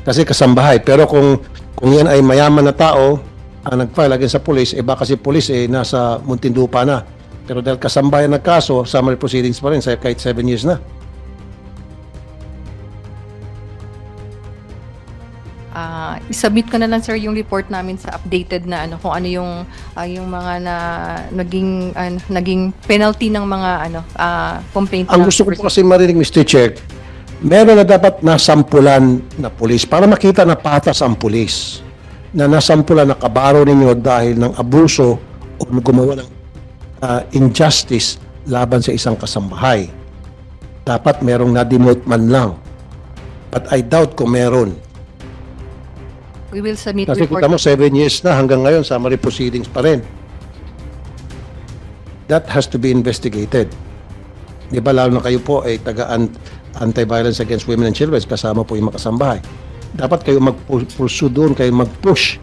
Kasi kasambahay. Pero kung yan ay mayaman na tao ang nag-file against sa police, baka si police nasa Muntinlupa na. Pero dahil kasambahay ang nagkaso, summary proceedings pa rin kahit 7 years na. I-submit ko na lang, sir, yung report namin sa updated na kung ano yung mga naging penalty ng mga complaint. Ang gusto ko po kasi marinig, Mr. Chair, meron na dapat nasampulan na pulis para makita na patas ang pulis na nasampulan na kabaro ninyo dahil ng abuso o gumawa ng injustice laban sa isang kasambahay. Dapat merong na-demote man lang. But I doubt kung meron. We will submit Kasi report. kita mo, 7 years na hanggang ngayon, summary proceedings pa rin. That has to be investigated. Di ba, lalo na kayo po ay anti-violence against women and children, kasama po yung makasambahay. Dapat kayo mag-pursue doon, kayo mag-push.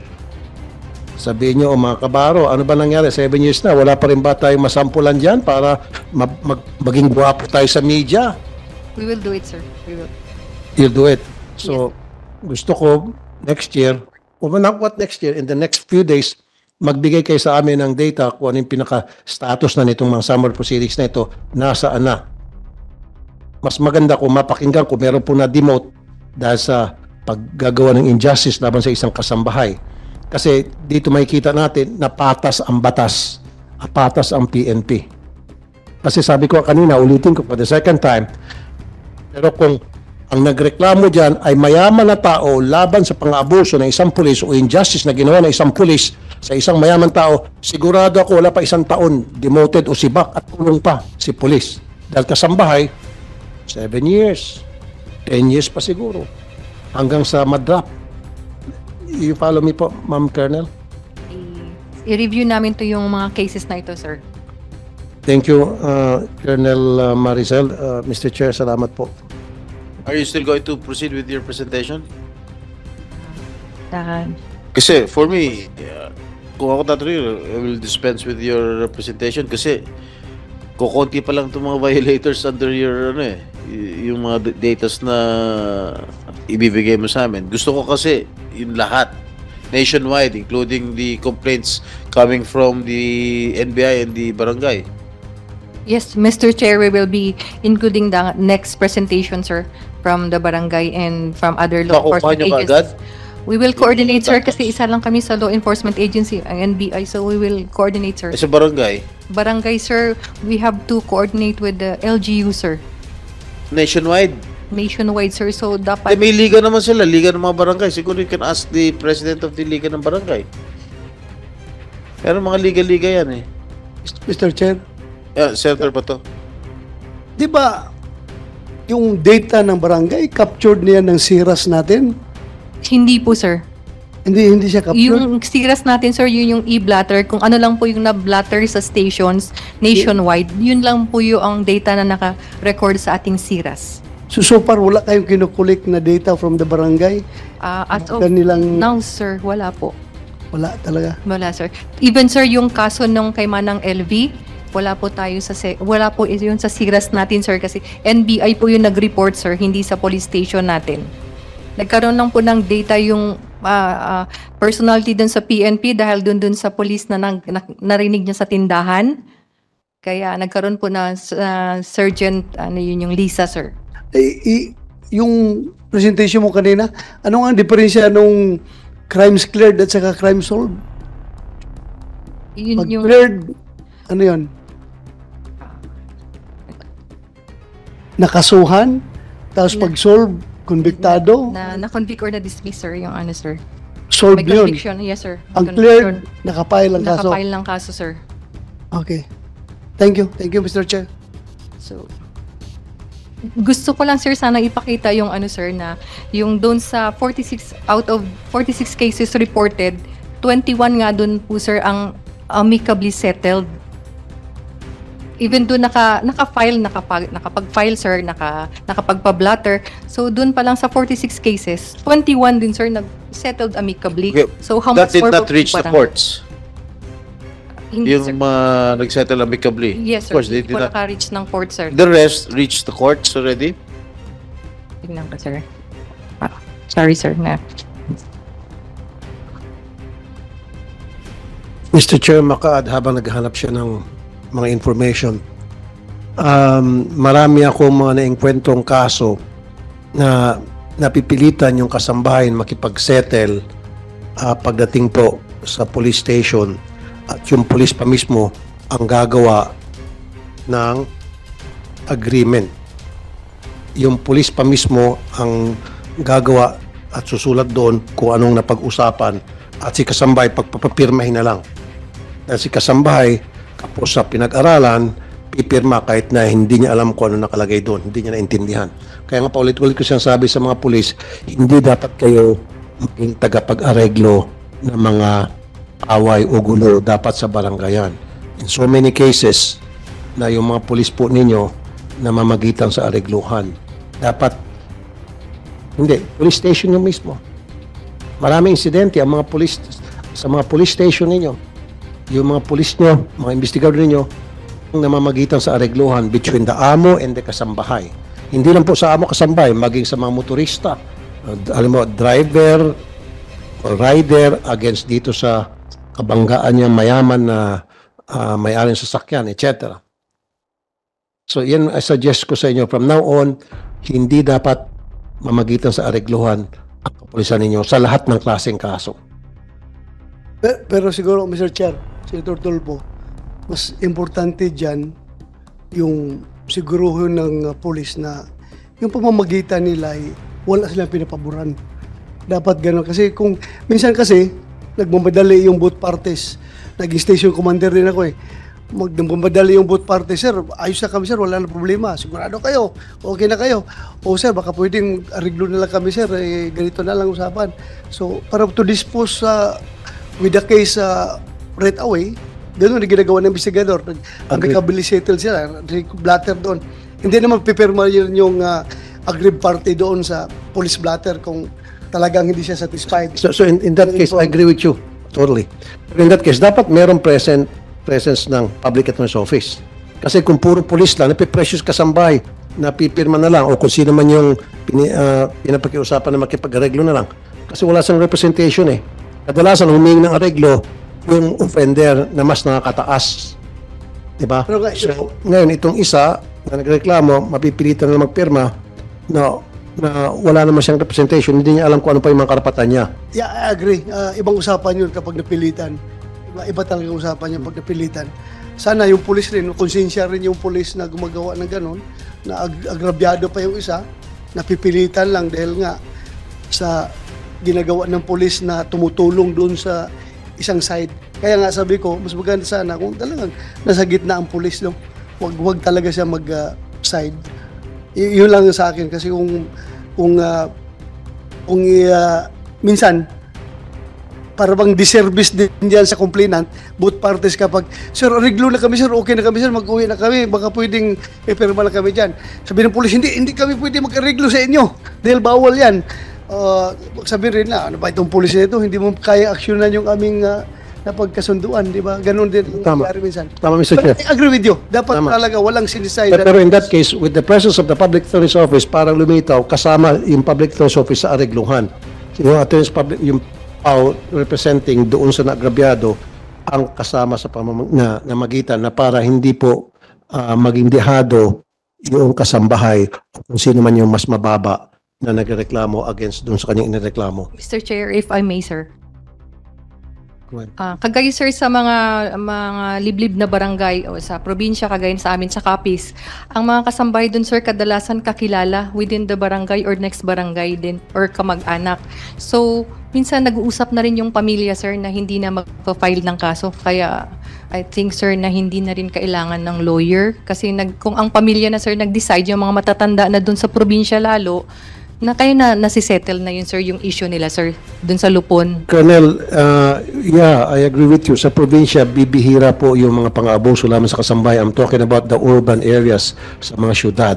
Sabihin nyo, mga kabaro, ano ba nangyari? 7 years na, wala pa rin ba tayong masampulan dyan para maging guwapo tayo sa media? We will do it, sir. We will. You'll do it. So, gusto ko, next year, or not what next year, in the next few days, magbigay kayo sa amin ng data kung ano yung pinaka-status na nitong mga summer proceedings na ito, nasaan na. Mas maganda kung mapakinggan kung meron po na-demote dahil sa paggagawa ng injustice laban sa isang kasambahay. Kasi dito makikita natin na patas ang batas, patas ang PNP. Kasi sabi ko kanina, ulitin ko for the second time, pero kung ang nagreklamo dyan ay mayaman na tao laban sa pang-abuso ng isang pulis o injustice na ginawa ng isang pulis sa isang mayaman tao, sigurado ako wala pa 1 taon demoted o sibak at kulong pa si pulis. Dahil kasambahay, 7 years, 10 years pa siguro, hanggang sa madrop. You follow me po, Ma'am Colonel? I-review namin to yung mga cases na ito, sir. Thank you, Colonel Maricel. Mr. Chair, salamat po. Are you still going to proceed with your presentation? Uh, Kasi for me, kung ako tatuloy, I will dispense with your presentation kasi kukunti pa lang itong mga violators under your yung mga datas na ibibigay mo sa amin. Gusto ko kasi yung lahat nationwide, including the complaints coming from the NBI and the barangay. Yes, Mr. Chair, we will be including the next presentation, sir, from the barangay and from other law Makukuha enforcement nyo agencies. kaagad? We will coordinate, sir, kasi isa lang kami sa law enforcement agency, ang NBI, so we will coordinate, sir. Sa barangay, Barangay, sir, we have to coordinate with the LGU, sir. nationwide. Nationwide, sir, so Ay, dapat... may liga naman sila, liga ng mga barangay. Siguro you can ask the president of the liga ng barangay. Pero mga liga-liga yan eh. Mr. Chair, Senator ba to? di ba yung data ng barangay, captured niya ng SIRAS natin? Hindi po, sir. Hindi siya captured. Yung siras natin, sir, yun yung e-blatter. Kung ano lang po yung na-blatter sa stations nationwide, yun lang po yung ang data na naka-record sa ating siras. So far, wala kayong kinukulik na data from the barangay? As of Kanilang- now, sir, wala po. Wala talaga. Wala, sir. Even, sir, yung kaso nung kay Manang LV, wala po tayo wala po yun sa siras natin, sir, kasi NBI po yung nag-report, sir, hindi sa police station natin. Nagkaroon lang po ng data yung personality dun sa PNP dahil dun sa police na narinig niya sa tindahan. Kaya nagkaroon po na Sergeant, yun yung Lisa, sir. Yung presentation mo kanina, ano ang diferensya nung crimes cleared at saka crime solved? Yun Pag yung... cleared, ano yun? Nakasuhan, tapos pag solved, konbiktado, Na-convict or na-dismiss, sir, yung sir. solved May yun. conviction, yes, sir. Ang Conviction. cleared, nakapile ang kaso. Nakapile ng kaso, sir. Okay. Thank you, Mr. Chair. So, gusto ko lang, sir, sana ipakita yung sir, na yung doon sa 46 out of 46 cases reported, 21 nga doon po, sir, ang amicably settled. Even doon nakapag-file, sir, nakapagpa-blatter. So doon pa lang sa 46 cases, 21 din, sir, nag-settled amicably. Okay. So how That much did more not po reach the parang- courts. Hindi, sir. Yung nagsettle amicably. Yes, Of sir. course, they Hindi did po not. naka-reach ng court, sir. The rest reached the courts already. Tingnan ko, sir. Sorry, sir. Mr. Chair, Makaad, habang naghahanap siya ng mga information, marami akong mga naengkwentong kaso na napipilitan yung kasambahay makipag-settle pagdating po sa police station at yung police pa mismo ang gagawa ng agreement. Yung police pa mismo ang gagawa at susulat doon kung anong napag-usapan at si kasambahay pagpapapirmahin na lang. Dahil si kasambahay kapos sa pinag-aralan, pipirma kahit na hindi niya alam kung ano nakalagay doon, hindi niya naintindihan. Kaya nga paulit-ulit ko siyang sabi sa mga pulis, hindi dapat kayo maging tagapag-areglo ng mga away o gulo dapat sa barangayan. In so many cases na yung mga pulis po ninyo na mamagitan sa aregluhan, dapat hindi, police station yung mismo. Maraming insidente ang mga pulis sa mga police station ninyo. Yung mga pulis nyo, mga investigador ninyo, ang namamagitan sa aregluhan between the amo and the kasambahay. Hindi lang po sa amo kasambahay, maging sa mga motorista, alam mo, driver or rider against dito sa kabanggaan niya mayaman na may-ari ng sasakyan, etc. So yan I suggest ko sa inyo, from now on, hindi dapat mamagitan sa aregluhan ang kapulisan ninyo sa lahat ng klaseng kaso. Pero siguro, Mr. Chair, Senator Tulfo, mas importante dyan yung siguruhin ng police na yung pamamagitan nila ay wala silang pinapaboran. Dapat gano'n. Kasi kung minsan kasi nagmamadali yung both parties. Naging station commander din ako eh. Magmamadali yung both parties, sir. Ayos na kami, sir. Wala na problema. Sigurado kayo. Okay na kayo. O sir, baka pwedeng ariglo na lang kami, sir. Eh, ganito na lang usapan. So, para to dispose with the case right away, gano'n na ginagawa ng investigador. Amicably settle sila. Blatter doon. Hindi naman pipirma yun yung aggrieved party doon sa police blatter kung talagang hindi siya satisfied. So in that case, I agree with you. Totally. But in that case, dapat merong presence ng Public Attorney's Office. Kasi kung puro police lang, napiprecious kasambahay, napipirma na lang, o kung sino man yung pinapakiusapan na makipag-areglo na lang. Kasi wala siyang representation eh. Kadalasan, humingi ng areglo yung offender na mas nakakataas. Diba? Pero So, ngayon, itong isa na nagreklamo, mapipilitan na magpirma na wala naman siyang representation, hindi niya alam kung ano pa yung mga karapatan niya. Yeah, I agree. Ibang usapan yun kapag napilitan. Iba talaga usapan yun pag napilitan. Sana yung pulis rin, konsensya rin yung pulis na gumagawa ng ganun, na agrabyado pa yung isa, napipilitan lang dahil nga sa ginagawa ng pulis na tumutulong doon sa isang side. Kaya nga sabi ko, mas maganda sana kung talagang nasa gitna ang pulis, no? Wag talaga siya mag-side. Yun lang sa akin kasi kung minsan para bang disservice din yan sa complainant, both parties kapag, sir, reglo na kami, sir, okay na kami, sir, mag-uwi na kami, baka pwedeng ipirma na kami dyan. Sabi ng pulis, hindi kami pwede mag-reglo sa inyo, dahil bawal yan. Sabi rin na, ano ba itong pulis na ito, hindi mo kaya aksyonan yung aming napagkasunduan, di ba? Ganun din ang nangyari minsan. Tama, Mr. Chair. But I agree with you, dapat Tama. talaga walang sinisay. Pero in that case, with the presence of the Public Attorney's Office, parang lumitaw, kasama yung Public Attorney's Office sa aregluhan. Yung Attorney's Public, yung PAO representing doon sa nagrabyado, ang kasama sa na magitan na para hindi po maging dehado yung kasambahay kung sino man yung mas mababa na nagreklamo against doon sa kanyang inireklamo. Mr. Chair, if I may, sir. Go ahead. Kagaya sir sa mga liblib na barangay o sa probinsya kagaya sa amin sa Capiz, ang mga kasambahay dun sir kadalasan kakilala within the barangay or next barangay din or kamag-anak. So minsan nag-uusap na rin yung pamilya sir na hindi na magpa-file ng kaso. Kaya I think sir na hindi na rin kailangan ng lawyer kasi kung ang pamilya na sir nag-decide, yung mga matatanda na dun sa probinsya lalo, na kayo na nasisettle na yun sir yung issue nila sir dun sa Lupon. Colonel, yeah, I agree with you. Sa probinsya, bibihira po yung mga pang-aabuso lamang sa kasambahay. I'm talking about the urban areas sa mga syudad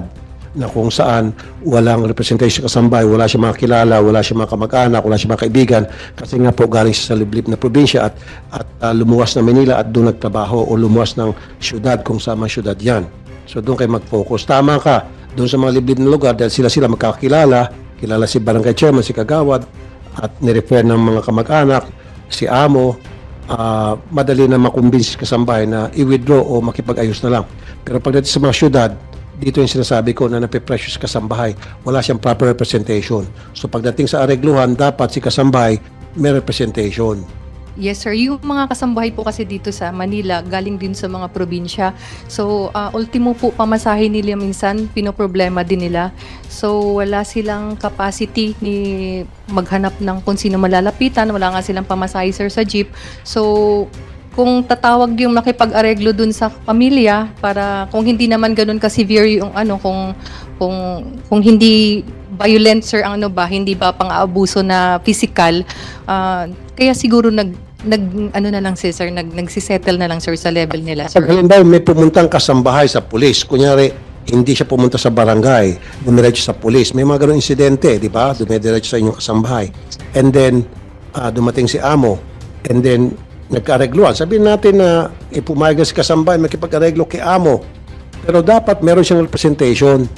na kung saan walang representation sa kasambahay, wala siya mga kilala, wala siya mga kamag-anak, wala siya mga kaibigan kasi nga po galing siya sa liblib na probinsya at lumuwas na Manila at doon nagtrabaho o lumuwas ng syudad kung saan mga syudad yan. So doon kayo mag-focus. Tama ka, doon sa mga liblib na lugar dahil sila magkakilala, kilala si barangay chairman, si Kagawad at nirefer ng mga kamag-anak, si Amo, madali na makumbinsi kasambahay na i-withdraw o makipag-ayos na lang. Pero pagdating sa mga syudad, dito yung sinasabi ko na nape-pressure sa kasambahay, wala siyang proper representation. So pagdating sa aregluhan, dapat si kasambahay may representation. Yes sir, yung mga kasambahay po kasi dito sa Manila, galing din sa mga probinsya. So, ultimo po pamasahe nila minsan, pinoproblema din nila. So, wala silang capacity ni maghanap ng kung sino malalapitan, wala nga silang pamasahe sir sa jeep. So, kung tatawag yung makipag-areglo dun sa pamilya, para kung hindi naman ganun ka-severe yung kung hindi violent sir ang hindi ba pang-aabuso na physical, kaya siguro nagsisettle na lang sir sa level nila sir. Pag halimbawa may pumuntang kasambahay sa pulis, kunyari hindi siya pumunta sa barangay, dumiretso sa pulis, may mga ganun insidente, di ba? Dumiretso sa inyong kasambahay. And then dumating si Amo, and then nagka-aregluan. Sabihin natin na pumayag si kasambahay makipag-areglo kay Amo. Pero dapat meron siyang representation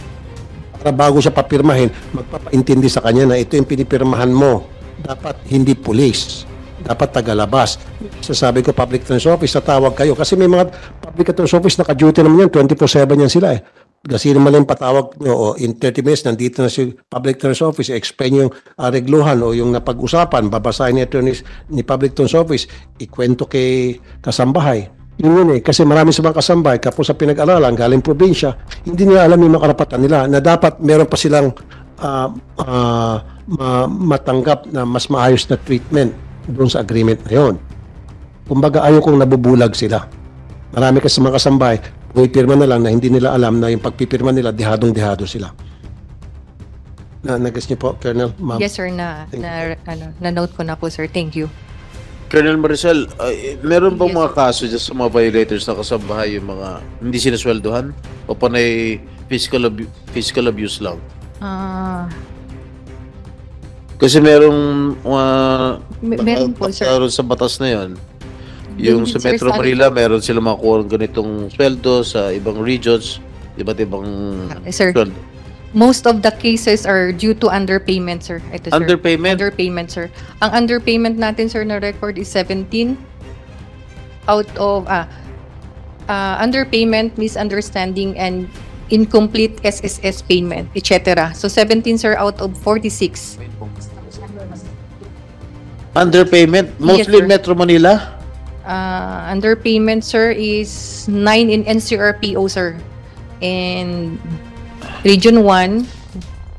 para bago siya papirmahin, magpapaintindi sa kanya na ito yung pinipirmahan mo. Dapat hindi pulis. Dapat tagalabas. Sasabi ko, Public Attorney's Office, tatawag kayo. Kasi may mga Public Attorney's Office, naka-duty naman yan, 24/7 yan sila eh. Kasi naman lang patawag nyo, o in 30 minutes, nandito na si Public Attorney's Office, explain yung aregluhan o yung napag-usapan, babasahin ni Public Attorney's Office, ikwento kay kasambahay. Yun eh, kasi marami sa mga kasambahay, kapos sa pinag-aralan, galing probinsya, hindi nila alam yung mga karapatan nila, na dapat meron pa silang matanggap na mas maayos na treatment doon sa agreement na yun. Kumbaga, ayaw kong nabubulag sila. Marami kasi mga kasambahay, pirma na lang na hindi nila alam na yung pagpipirma nila, dehadong-dehado sila. Nag-guess niyo po, Colonel? Ma'am? Yes sir, na-note ko na po sir. Thank you. Colonel Maricel, meron bang mga kaso dyan sa mga violators na kasambahay yung mga hindi sinasweldohan? O panay physical abuse lang? Kasi merong meron po sir. sa batas na yon. Yung sa Metro Manila, meron sila makuha ng ganitong sweldo sa ibang regions, iba't ibang sir. sweldo. Most of the cases are due to underpayment, sir. Ito, sir. Underpayment? Underpayment, sir. Ang underpayment natin, sir, na record is 17 out of underpayment, misunderstanding, and incomplete SSS payment, etc. So 17, sir, out of 46. Underpayment? Mostly Yes, sir. Metro Manila? Underpayment, sir, is 9 in NCRPO, sir. And Region 1,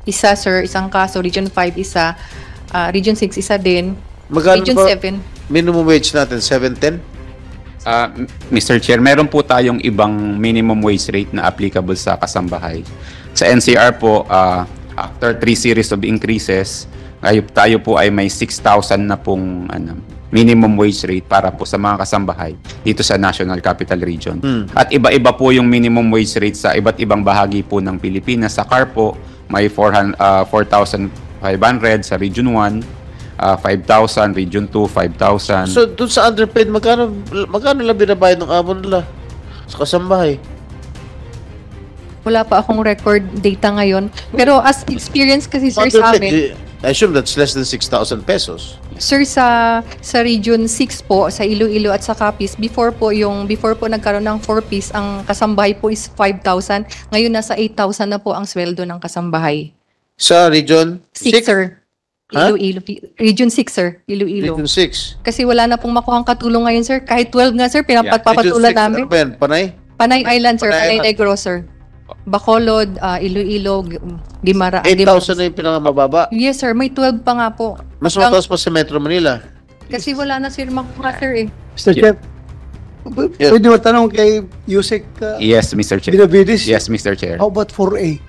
isa, sir, isang kaso. Region 5, isa. Region 6, isa din. Magkano Region ba 7. minimum wage natin? 710? Mr. Chair, meron po tayong ibang minimum wage rate na applicable sa kasambahay. Sa NCR po, after 3 series of increases, tayo po ay may 6,000 na pong minimum wage rate para po sa mga kasambahay dito sa National Capital Region. At iba-iba po yung minimum wage rate sa iba't ibang bahagi po ng Pilipinas. Sa CAR po, may 4,500 sa Region 1, 5,000, Region 2, 5,000. So, dun sa underpaid, magkano lang binabayad ng amo nila sa kasambahay? Wala pa akong record data ngayon. Pero as experience kasi, sir, sa amin, I assume that's less than 6,000 pesos. sir, sa Region 6 po, sa Iloilo at sa Capiz, before po nagkaroon ng 4-piece, ang kasambahay po is 5,000. Ngayon nasa 8,000 na po ang sweldo ng kasambahay. Sa Region 6, sir. Ha? Iloilo. Region 6, sir. Iloilo. Region 6. Kasi wala na pong makuhang katulong ngayon, sir. Kahit 12 nga, sir, pinapagpapatulan namin. Ano ba yan? Panay? Panay Island, sir. Panay Panay Island. Negro, sir. Bacolod, Iloilo, Guimara. 8,000 na yung pinakamababa. Yes, sir. May 12 pa nga po. Mas mataas pa sa Metro Manila. Kasi wala na, sir, makuha, sir, eh. Mr. Chair, Yeah. pwede matanong kay Yusek Yes, Mr. Chair. Binavidis? Yes, Mr. Chair. How about 4A?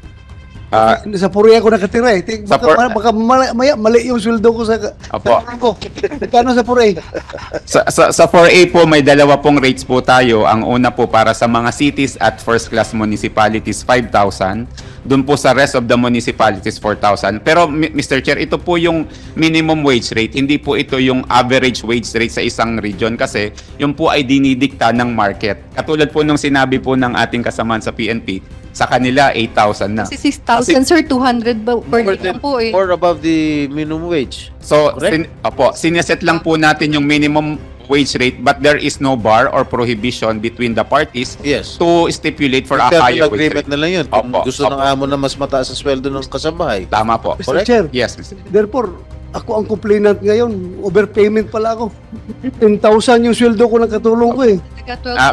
Ah, Sa 4A ako nakatira eh. Sa Baka mali yung sweldo ko sa Opo. ko. Kano sa 4A? Sa 4A po, may dalawa pong rates po tayo. Ang una po para sa mga cities at first-class municipalities, 5,000. Doon po sa rest of the municipalities, 4,000. Pero, Mr. Chair, ito po yung minimum wage rate. Hindi po ito yung average wage rate sa isang region kasi yung po ay dinidikta ng market. Katulad po nung sinabi po ng ating kasamaan sa PNP, sa kanila, 8,000 na. Kasi 6,000, sir, 200 ba per day lang po, eh. Or above the minimum wage. So, Correct? sineset lang po natin yung minimum wage rate but there is no bar or prohibition between the parties Yes. to stipulate for a Careful higher wage agreement rate. na lang yun. Kung Opo, gusto ng opo. amo na mas mataas ang sweldo ng kasambahay. Tama po. Mr. Chair, Yes, Mr. therefore, ako ang complainant ngayon. Overpayment pala ako. 10,000 yung sweldo ko ng katulong ko eh.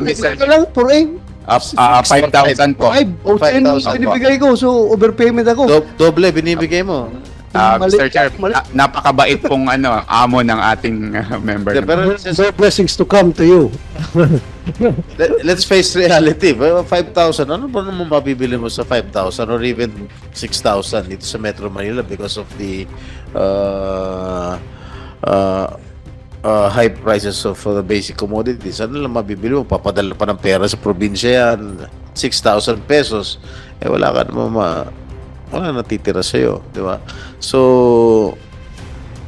Mr. Ito lang, 4A. 5,000 po. 5 o 10 yung 5,000 binibigay ko. So, overpayment ako. Doble binibigay mo. Mr. Chair, mali. napakabait pong amo ng ating member. Pero More blessings to come to you. let's face reality. 5,000, ano ba naman mabibili mo sa 5,000 or even 6,000 dito sa Metro Manila because of the high prices of the basic commodities? Ano lang mabibili mo? Papadala pa ng pera sa probinsya yan. 6,000 pesos. Eh wala ka naman wala natitira sa'yo. Di ba? So,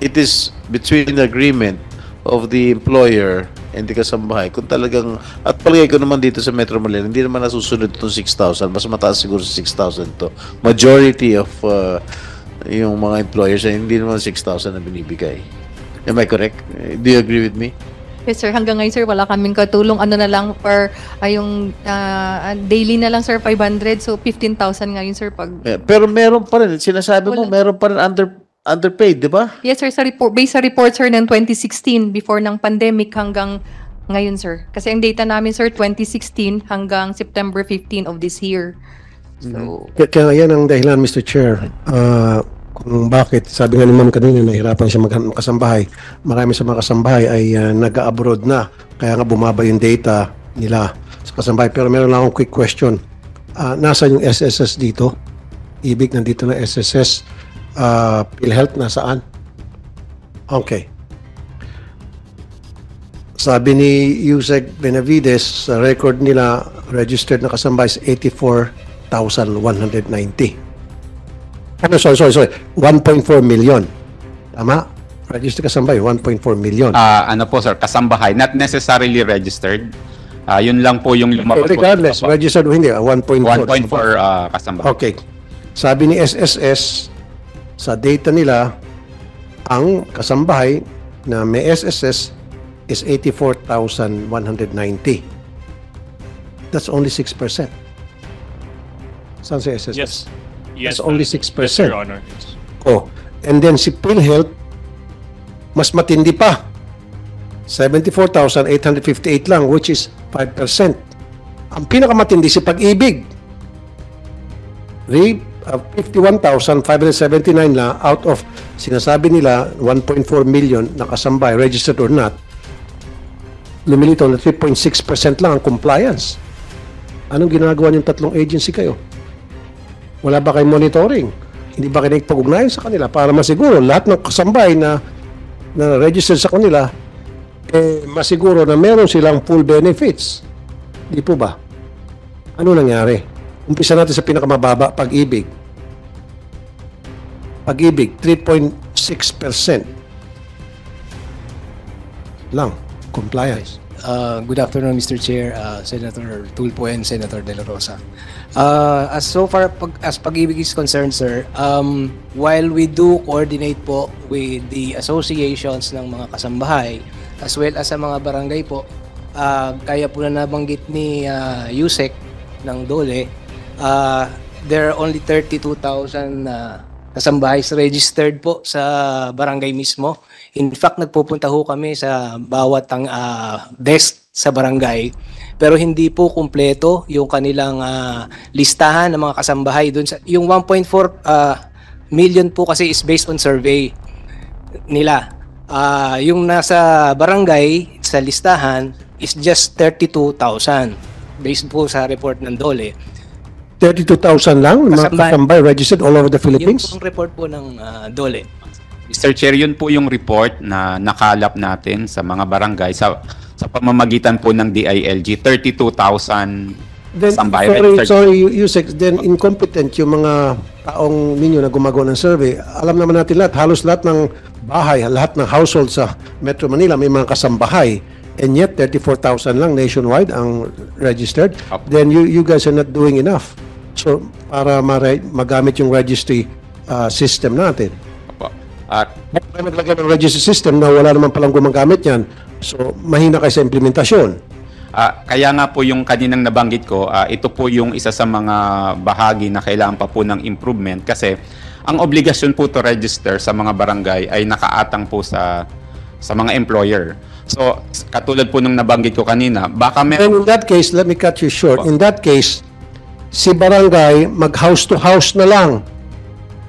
it is between the agreement of the employer and the kasambahay. Kung talagang, at palagay ko naman dito sa Metro Manila, hindi naman nasusunod itong 6,000. Mas mataas siguro sa 6,000 to. Majority of yung mga employers ay hindi naman 6,000 na binibigay. Am I correct? Do you agree with me? Yes, sir. Hanggang ngayon, sir, wala kaming katulong. Ano na lang per, yung daily na lang, sir, 500. So, 15,000 ngayon, sir, pag... Pero meron pa rin. Sinasabi mo, meron pa rin underpaid, di ba? Yes, sir, based sa report, sir, ng 2016, before ng pandemic hanggang ngayon, sir. Kasi ang data namin, sir, 2016 hanggang September 15 of this year. So, Kaya yan ang dahilan, Mr. Chair, kung bakit, sabi nga ni Ma'am kanina, nahirapan siya magkasambahay. Marami sa mga kasambahay ay nag-abroad na. Kaya nga bumaba yung data nila sa kasambahay. Pero meron lang akong quick question. Nasaan yung SSS dito? Ibig nandito na SSS. PhilHealth nasaan? Okay. Sabi ni Yusek Benavides, sa record nila, registered na kasambahay is 84,190. Sorry. 1.4 million. Tama? Registered kasambahay, 1.4 million. Ano po, sir, kasambahay, not necessarily registered. Yun lang po yung lumabas po. Regardless, registered o hindi, 1.4. 1.4 kasambahay. Okay. Sabi ni SSS, sa data nila, ang kasambahay na may SSS is 84,190. That's only 6%. Saan si SSS? Yes. That's only 6%. Yes, Your Honor. Oh, and then si PhilHealth, mas matindi pa. 74,858 lang, which is 5%. Ang pinakamatindi si Pag-ibig. 51,579 na out of, sinasabi nila, 1.4 million na kasambay, registered or not. Lumilitaw na 3.6% lang ang compliance. Anong ginagawa niyong tatlong agency kayo? Wala ba kayong monitoring? Hindi ba kayo nagpag-ugnayan sa kanila para masiguro lahat ng kasambay na registered sa kanila masiguro na meron silang full benefits. Di po ba? Ano nangyari? Umpisa natin sa pinakamababa, Pag-ibig. Pag-ibig, 3.6% lang, compliance. Good afternoon, Mr. Chair, Senator Tulfo and Senator De La Rosa. As Pag-ibig is concerned, sir, while we do coordinate po with the associations ng mga kasambahay as well as sa mga barangay po, kaya po na nabanggit ni Yusek ng Dole, there are only 32,000 kasambahays registered po sa barangay mismo. In fact, nagpupunta ho kami sa bawat desk sa barangay, pero hindi po kumpleto yung kanilang listahan ng mga kasambahay doon sa yung 1.4 million po kasi is based on survey nila. Yung nasa barangay sa listahan is just 32,000 based po sa report ng Dole. 32,000 lang mga kasambay registered all over the Philippines? Yung report po ng Dole. Mr. Chair, yun po yung report na nakalap natin sa mga barangay sa pamamagitan po ng DILG, 32,000 sambahay registered. Sorry, Yusek, then incompetent yung mga taong ninyo na gumagawa ng survey. Alam naman natin lahat, halos lahat ng bahay, lahat ng household sa Metro Manila may mga kasambahay. And yet, 34,000 lang nationwide ang registered. Then you guys are not doing enough. So, para magamit yung registry system natin. At may naglagay ng registry system na wala naman palang gumagamit yan. So, mahina kayo sa implementasyon. Kaya nga po yung kaninang nabanggit ko, ito po yung isa sa mga bahagi na kailangan pa po ng improvement kasi ang obligasyon po to register sa mga barangay ay nakaatang po sa mga employer. So, katulad po nung nabanggit ko kanina, baka And in that case, let me cut you short. In that case, si barangay mag-house to house na lang.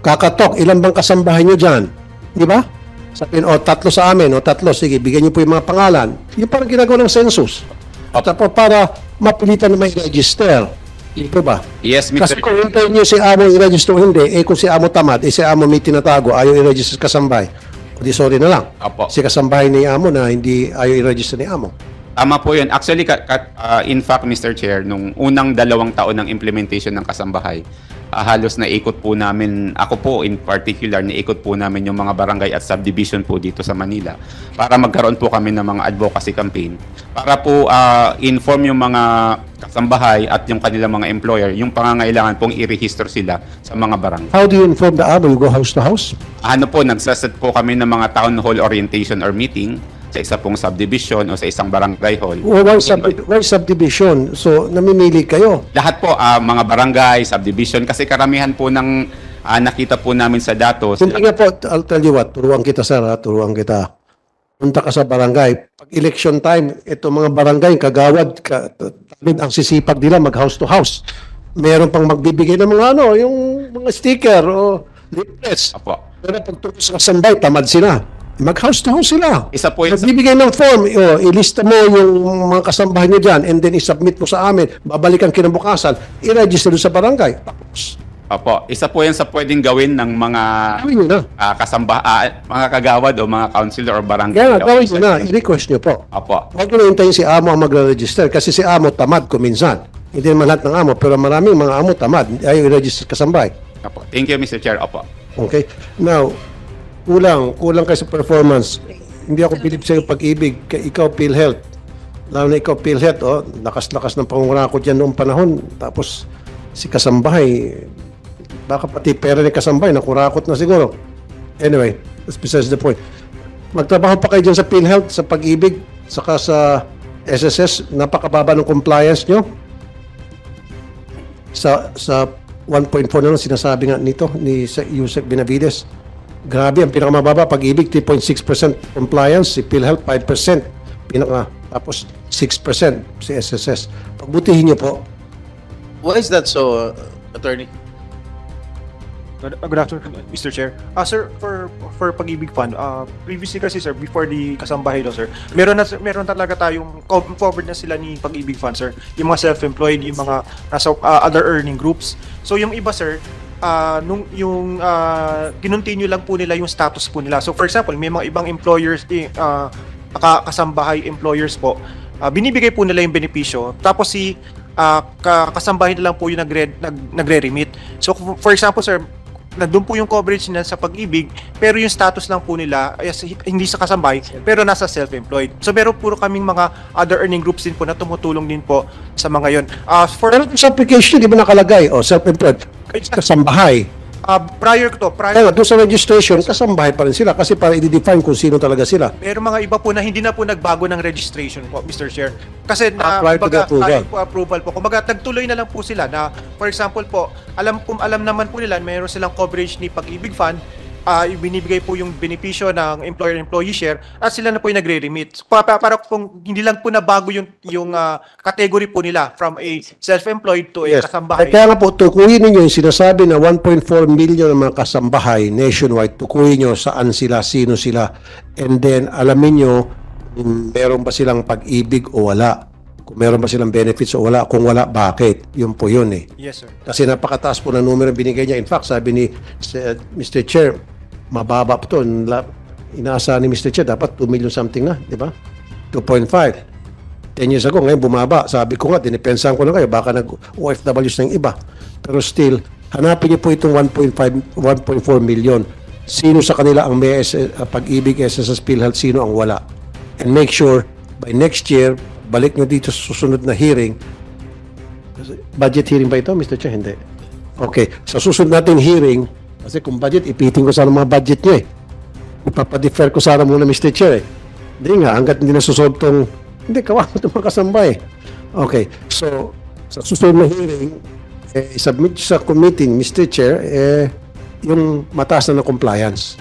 Kakatok, ilan bang kasambahay nyo dyan? Di ba? Sabihin, tatlo sa amin, tatlo, sige, bigyan nyo po yung mga pangalan. Yung parang ginagawa ng census. Tapos para mapilitan na may register. Di ba? Yes, Mr. Kasi kung hintayin nyo si amo i-register o hindi, kung si amo tamad, si amo may tinatago, ayaw i-register kasambay. O di sorry na lang. Apo. Si kasambahay ni amo na hindi ayaw i-register ni amo. Tama po yun. Actually, in fact, Mr. Chair, nung unang 2 taon ng implementation ng kasambahay, halos naikot po namin, ako po in particular, naikot po namin yung mga barangay at subdivision po dito sa Manila para magkaroon po kami ng mga advocacy campaign para po inform yung mga kasambahay at yung kanilang mga employer yung pangangailangan pong i-register sila sa mga barangay. How do you inform the amo? You go house to house? Ano po, nagsaset po kami ng mga town hall orientation or meeting sa isa pong subdivision o sa isang barangay hall. Why subdivision? So, namimili kayo? Lahat po, mga barangay, subdivision, kasi karamihan po ng nakita po namin sa datos. Hindi nga po, I'll tell you what, turuan kita sir, turuan kita. Punta ka sa barangay. Pag election time, ito mga barangay, kagawad, ang sisipag nila mag-house to house. Meron pang magbibigay ng mga yung mga sticker o leaflets. Apo. Pero pag tungkol sa kasambay, tamad sila. Mag-house to house sila. Isa po yun. Nagbibigay ng form, ilista mo yung mga kasambahay nyo dyan and then isubmit mo sa amin. Babalikan kinabukasan, i-register sa barangay. Tapos, Opo, isa po yan sa pwedeng gawin ng mga gawin nyo na. mga kagawad o mga councilor or barangay. Kaya gawin nyo na, i-request nyo po. Opo. Huwag nyo na hintayin si amo ang magre-register kasi si amo tamad kuminsan. Hindi naman lahat ng amo, pero maraming mga amo tamad. Ayaw i-register kasambay. Opo. Thank you, Mr. Chair. Opo. Okay? Now, kulang kayo sa performance. Hindi ako bilib sa pag-ibig. Ikaw, PhilHealth. Lalo na ikaw, PhilHealth, lakas-lakas ng pangungurakot yan noong panahon. Tapos, si kasambahay, baka pati pera ni kasambahay, nakurakot na siguro. Anyway, that's besides the point. Magtrabaho pa kayo dyan sa PhilHealth, sa pag-ibig, saka sa SSS, napakababa ng compliance nyo. Sa 1.4 na lang sinasabi nga nito ni Yusek Benavides. Grabe, ang pinakamababa, pag-ibig, 3.6% compliance, si PhilHealth 5%, tapos 6% si SSS. Pagbutihin niyo po. Why is that so, Attorney? Good afternoon, Mr. Chair. Sir, for Pag-ibig Fund, previously kasi sir, before the kasambahay law, sir, meron talaga tayong covered na sila ni Pag-ibig Fund, sir. Yung mga self-employed, yung mga nasa other earning groups. So yung iba, sir, kinontinue lang po nila yung status po nila. So for example, may mga ibang employers kasambahay employers po, binibigay po nila yung benepisyo. Tapos kasambahay na lang po yung nagre-remit. So for example, sir, nandun po yung coverage nila sa Pag-ibig, pero yung status lang po nila ay hindi sa kasambahay, pero nasa self-employed. So meron po kaming mga other earning groups din po na tumutulong din po sa mga yon. Pero sa application, di ba nakalagay, self-employed, kasambahay. Prior doon sa registration, kasambahay pa rin sila kasi para i-define kung sino talaga sila. Pero mga iba po na hindi na po nagbago ng registration po, Mr. Chair. Kasi prior to the approval. Approval po. Kumbaga, nagtuloy na lang po sila na, for example po, alam naman po nila, mayroon silang coverage ni Pag-ibig Fund, binibigay po yung benepisyo ng employer-employee share at sila na po yung nagre-remit. Para pong hindi lang po nabago yung category po nila from a self-employed to a kasambahay. Kaya nga po, tukuyin ninyo yung sinasabi na 1.4 million ng mga kasambahay nationwide, tukuyin nyo saan sila, sino sila, and then alamin nyo kung meron ba silang Pag-ibig o wala. Kung meron ba silang benefits o wala. Kung wala, bakit? Yun po yun eh. Yes, sir. Kasi napakataas po na numero binigay niya. In fact, sabi ni Mr. Chair, mababa po ito. Inaasahan ni Mr. Chair, dapat 2 million something na, di ba? 2.5. 10 years ago, ngayon bumaba. Sabi ko nga, dinipensahan ko na kayo, baka nag-OFWs ng iba. Pero still, hanapin niyo po itong 1.4 million. Sino sa kanila ang may Pag-ibig, SSS, PhilHealth, sino ang wala. And make sure, by next year, balik nyo dito sa susunod na hearing. Budget hearing ba ito, Mr. Chair? Hindi. Okay. Sa susunod natin hearing, kasi kung budget, ipitin ko sana mga budget nyo eh. Ipapadefer ko sana muna, Mr. Chair eh. Hindi nga, hanggat hindi nasusolve tong, hindi, kawawa itong mga kasambay. Okay. So, sa susunod na hearing, isubmit sa committee, Mr. Chair, yung mataas na compliance.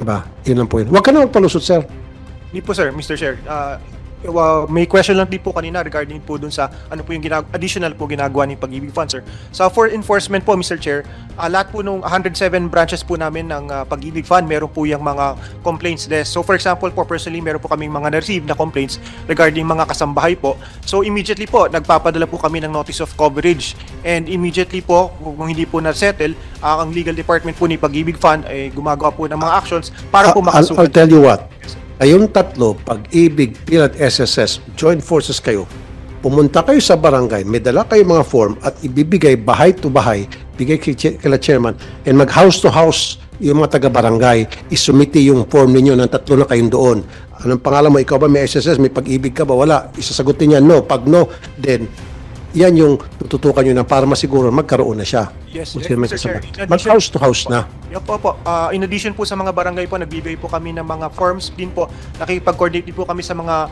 Diba? Yun lang po yun. Huwag ka na magpalusot, sir. Hindi po, sir, Mr. Chair. May question lang din po kanina regarding po dun sa ano po yung additional po ginagawa ni Pag-ibig Fund, sir. So for enforcement po, Mr. Chair, lahat po nung 107 branches po namin ng Pag-ibig Fund, meron po yung mga complaints desk. So for example po, personally, meron po kaming mga na-receive na complaints regarding mga kasambahay po. So immediately po, nagpapadala po kami ng notice of coverage. And immediately po, kung hindi po na-settle, ang legal department po ni Pag-ibig Fund ay gumagawa po ng mga actions para po makasuhan. I'll tell you what. Kayong tatlo, Pag-ibig, PhilHealth, SSS, join forces kayo. Pumunta kayo sa barangay, may dala kayo mga form at ibibigay bahay to bahay, bigay kila chairman, and mag house to house yung mga taga-barangay, isumiti yung form ninyo ng tatlo na kayong doon. Anong pangalan mo? Ikaw ba may SSS? May Pag-ibig ka ba? Wala. Isasagutin niya, no. Pag no, then yan yung tututukan nyo na para masiguro magkaroon na siya. Yes, Mr. Chair. Mag-house to house na. Yup po. In addition po sa mga barangay po, nagbibigay po kami ng mga forms din po. Nakikipag-coordinate din po kami sa mga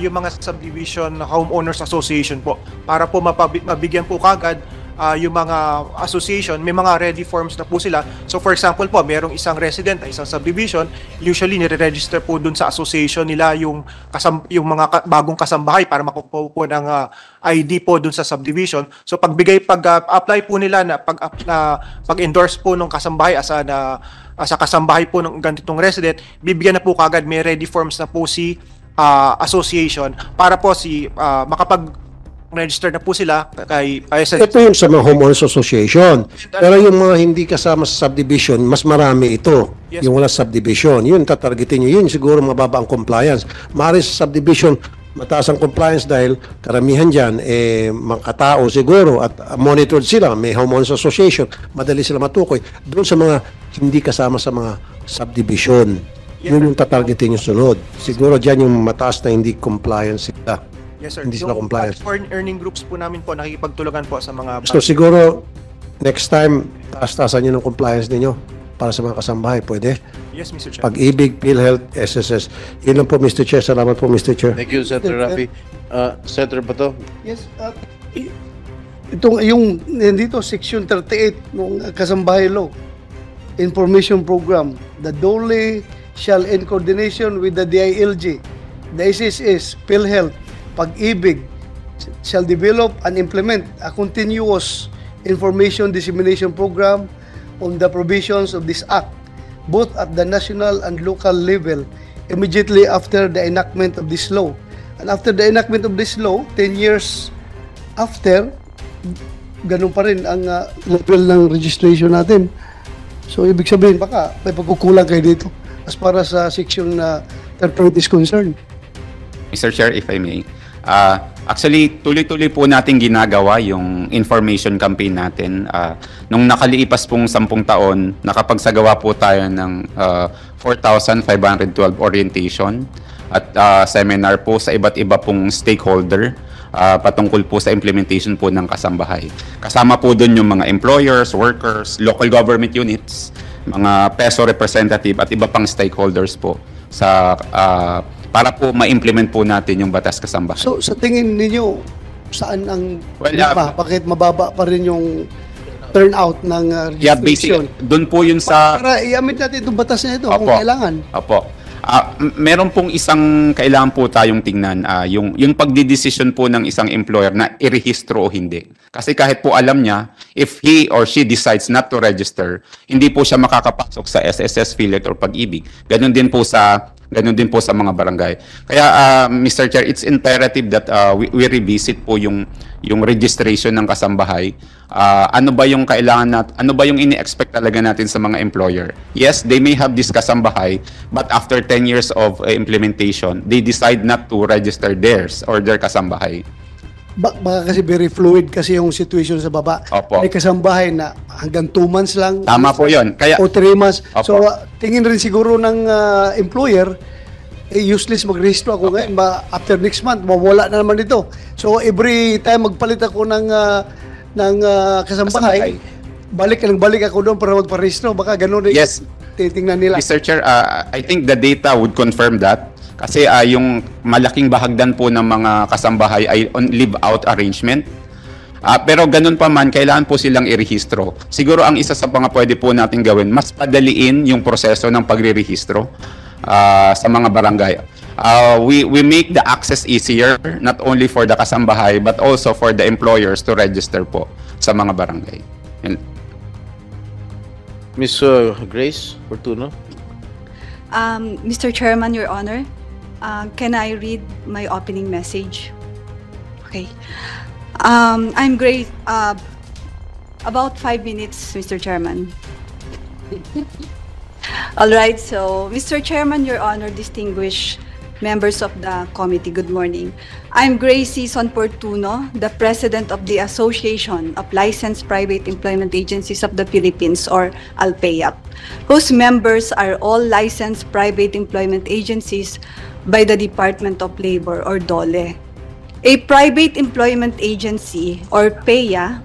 yung mga subdivision homeowners association po para po mabigyan po kagad yung mga association, may mga ready forms na po sila. So for example po, merong isang resident na isang subdivision, usually nire-register po dun sa association nila yung mga bagong kasambahay para makukuha po ng ID po dun sa subdivision. So pag-apply po nila na pag-endorse po ng kasambahay sa kasambahay po ng ganitong resident, bibigyan na po kagad, may ready forms na po si association para po register na po sila kay ISS. Ito yung sa mga homeowners association. Pero yung mga hindi kasama sa subdivision, mas marami ito. Yes. Yung wala subdivision. Yun, tatargetin nyo. Yun siguro mababa ang compliance. Maaari sa subdivision, mataas ang compliance dahil karamihan dyan, mga tao siguro at monitored sila. May homeowners association. Madali sila matukoy. Doon sa mga hindi kasama sa mga subdivision. Yun yung tatargetin yung sunod. Siguro dyan yung mataas na hindi compliance sila. Yes, sir. Hindi sila compliance. Foreign earning groups po namin po, nakikipagtulungan po sa mga... So siguro, next time, taas-taasan nyo ng compliance ninyo para sa mga kasambahay. Pwede? Yes, Mr. Chair. Pag-ibig, PhilHealth, SSS. Yun lang po, Mr. Chair. Salamat po, Mr. Chair. Thank you, Senator Rafi. Senator Bato? Yes, yung nandito, Section 38 ng Kasambahay Law, Information Program, the DOLE shall in coordination with the DILG, the SSS, PhilHealth, Pag-ibig, shall develop and implement a continuous information dissemination program on the provisions of this act, both at the national and local level, immediately after the enactment of this law. And after the enactment of this law, 10 years after, ganun pa rin ang level ng registration natin. So, ibig sabihin, baka may pagkukulang kayo dito as para sa section interpret is concerned. Mr. Chair, if I may. Actually, tuloy-tuloy po natin ginagawa yung information campaign natin. Nung nakalipas pong 10 taon, nakapagsagawa po tayo ng 4,512 orientation at seminar po sa iba't iba pong stakeholder patungkol po sa implementation po ng kasambahay. Kasama po doon yung mga employers, workers, local government units, mga PESO representative at iba pang stakeholders po sa para po ma-implement po natin yung batas kasambahay. So sa tingin ninyo, saan ang bakit mababa pa rin yung turnout ng registration? Doon po yun sa... Para i-amend natin itong batas na ito kung kailangan. Opo. Meron pong isang kailangan po tayong tingnan, yung pagdidesisyon po ng isang employer na irehistro o hindi. Kasi kahit po alam niya, if he or she decides not to register, hindi po siya makakapasok sa SSS, PhilHealth or Pag-ibig. Ganon din po sa mga barangay. Kaya Mr. Chair, it's imperative that we revisit po yung registration ng kasambahay. Ano ba yung kailangan ano ba yung ini-expect talaga natin sa mga employer? Yes, they may have this kasambahay, but after 10 years of implementation, they decide not to register theirs or their kasambahay. Baka kasi very fluid kasi yung situation sa baba. Opo. May kasambahay na hanggang 2 months lang. Tama po yun. O 3 months. Opo. So, tingin rin siguro ng employer, useless mag-register ako ngayon. After next month, mawala na naman ito. So, every time magpalit ako ng kasambahay, balik ako doon para magpa-register. Baka ganun rin. Yes. Titingnan nila. Mr. Chair, I think the data would confirm that. Kasi yung malaking bahagdan po ng mga kasambahay ay on live-out arrangement. Pero ganun pa man, kailangan po silang irehistro. Siguro ang isa sa mga pwede po natin gawin, mas padaliin yung proseso ng pagre-rehistro sa mga barangay. We make the access easier, not only for the kasambahay, but also for the employers to register po sa mga barangay. Ms. Grace Fortuno. Mr. Chairman, Your Honor, can I read my opening message? Okay. I'm great. About 5 minutes, Mr. Chairman. All right. So, Mr. Chairman, Your Honor, distinguished members of the committee, good morning. I'm Grace Season Fortuno, the President of the Association of Licensed Private Employment Agencies of the Philippines, or ALPEAP, whose members are all licensed private employment agencies by the Department of Labor, or DOLE. A private employment agency, or PEA,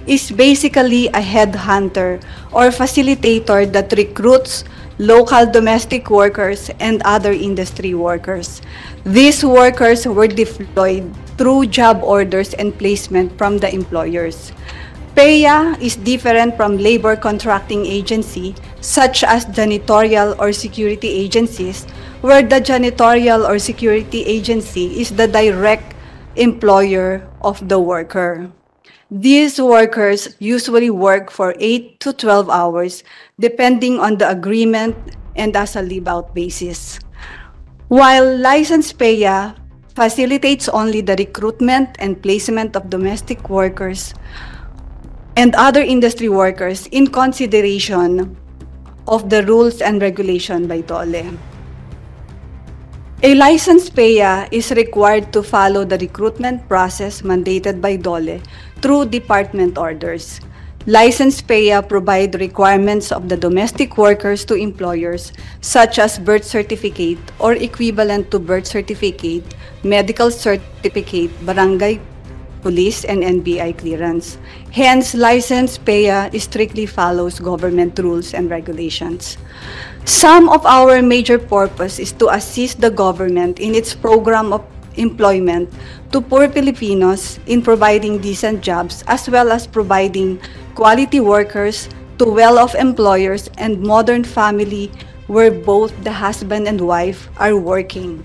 is basically a headhunter or facilitator that recruits local domestic workers and other industry workers. These workers were deployed through job orders and placement from the employers. PEA is different from labor contracting agency, such as janitorial or security agencies, where the janitorial or security agency is the direct employer of the worker. These workers usually work for 8 to 12 hours, depending on the agreement and as a leave-out basis. While licensed PEA facilitates only the recruitment and placement of domestic workers and other industry workers in consideration of the rules and regulation by DOLE. A licensed PEA is required to follow the recruitment process mandated by DOLE through department orders. Licensed PEA provide requirements of the domestic workers to employers, such as birth certificate or equivalent to birth certificate, medical certificate, barangay police, and NBI clearance. Hence, licensed PEA strictly follows government rules and regulations. Some of our major purpose is to assist the government in its program of employment to poor Filipinos in providing decent jobs, as well as providing quality workers to well-off employers and modern family where both the husband and wife are working.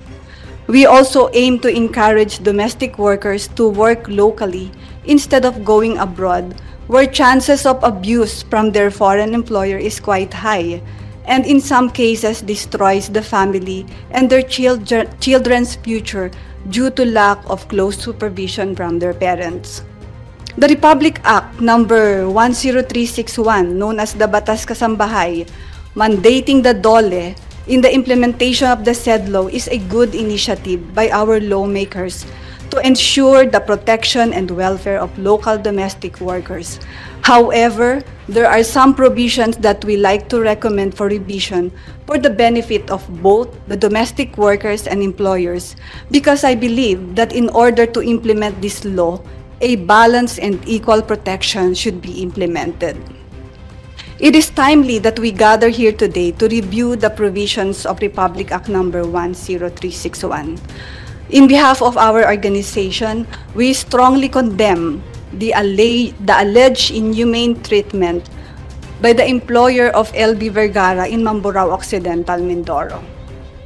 We also aim to encourage domestic workers to work locally instead of going abroad, where chances of abuse from their foreign employer is quite high, and in some cases destroys the family and their children's future due to lack of close supervision from their parents. The Republic Act number 10361, known as the Batas Kasambahay, mandating the DOLE in the implementation of the said law is a good initiative by our lawmakers to ensure the protection and welfare of local domestic workers. However, there are some provisions that we like to recommend for revision for the benefit of both the domestic workers and employers, because I believe that in order to implement this law, a balanced and equal protection should be implemented. It is timely that we gather here today to review the provisions of Republic Act Number 10361. In behalf of our organization, we strongly condemn the alleged inhumane treatment by the employer of LB Vergara in Mamburao Occidental, Mindoro.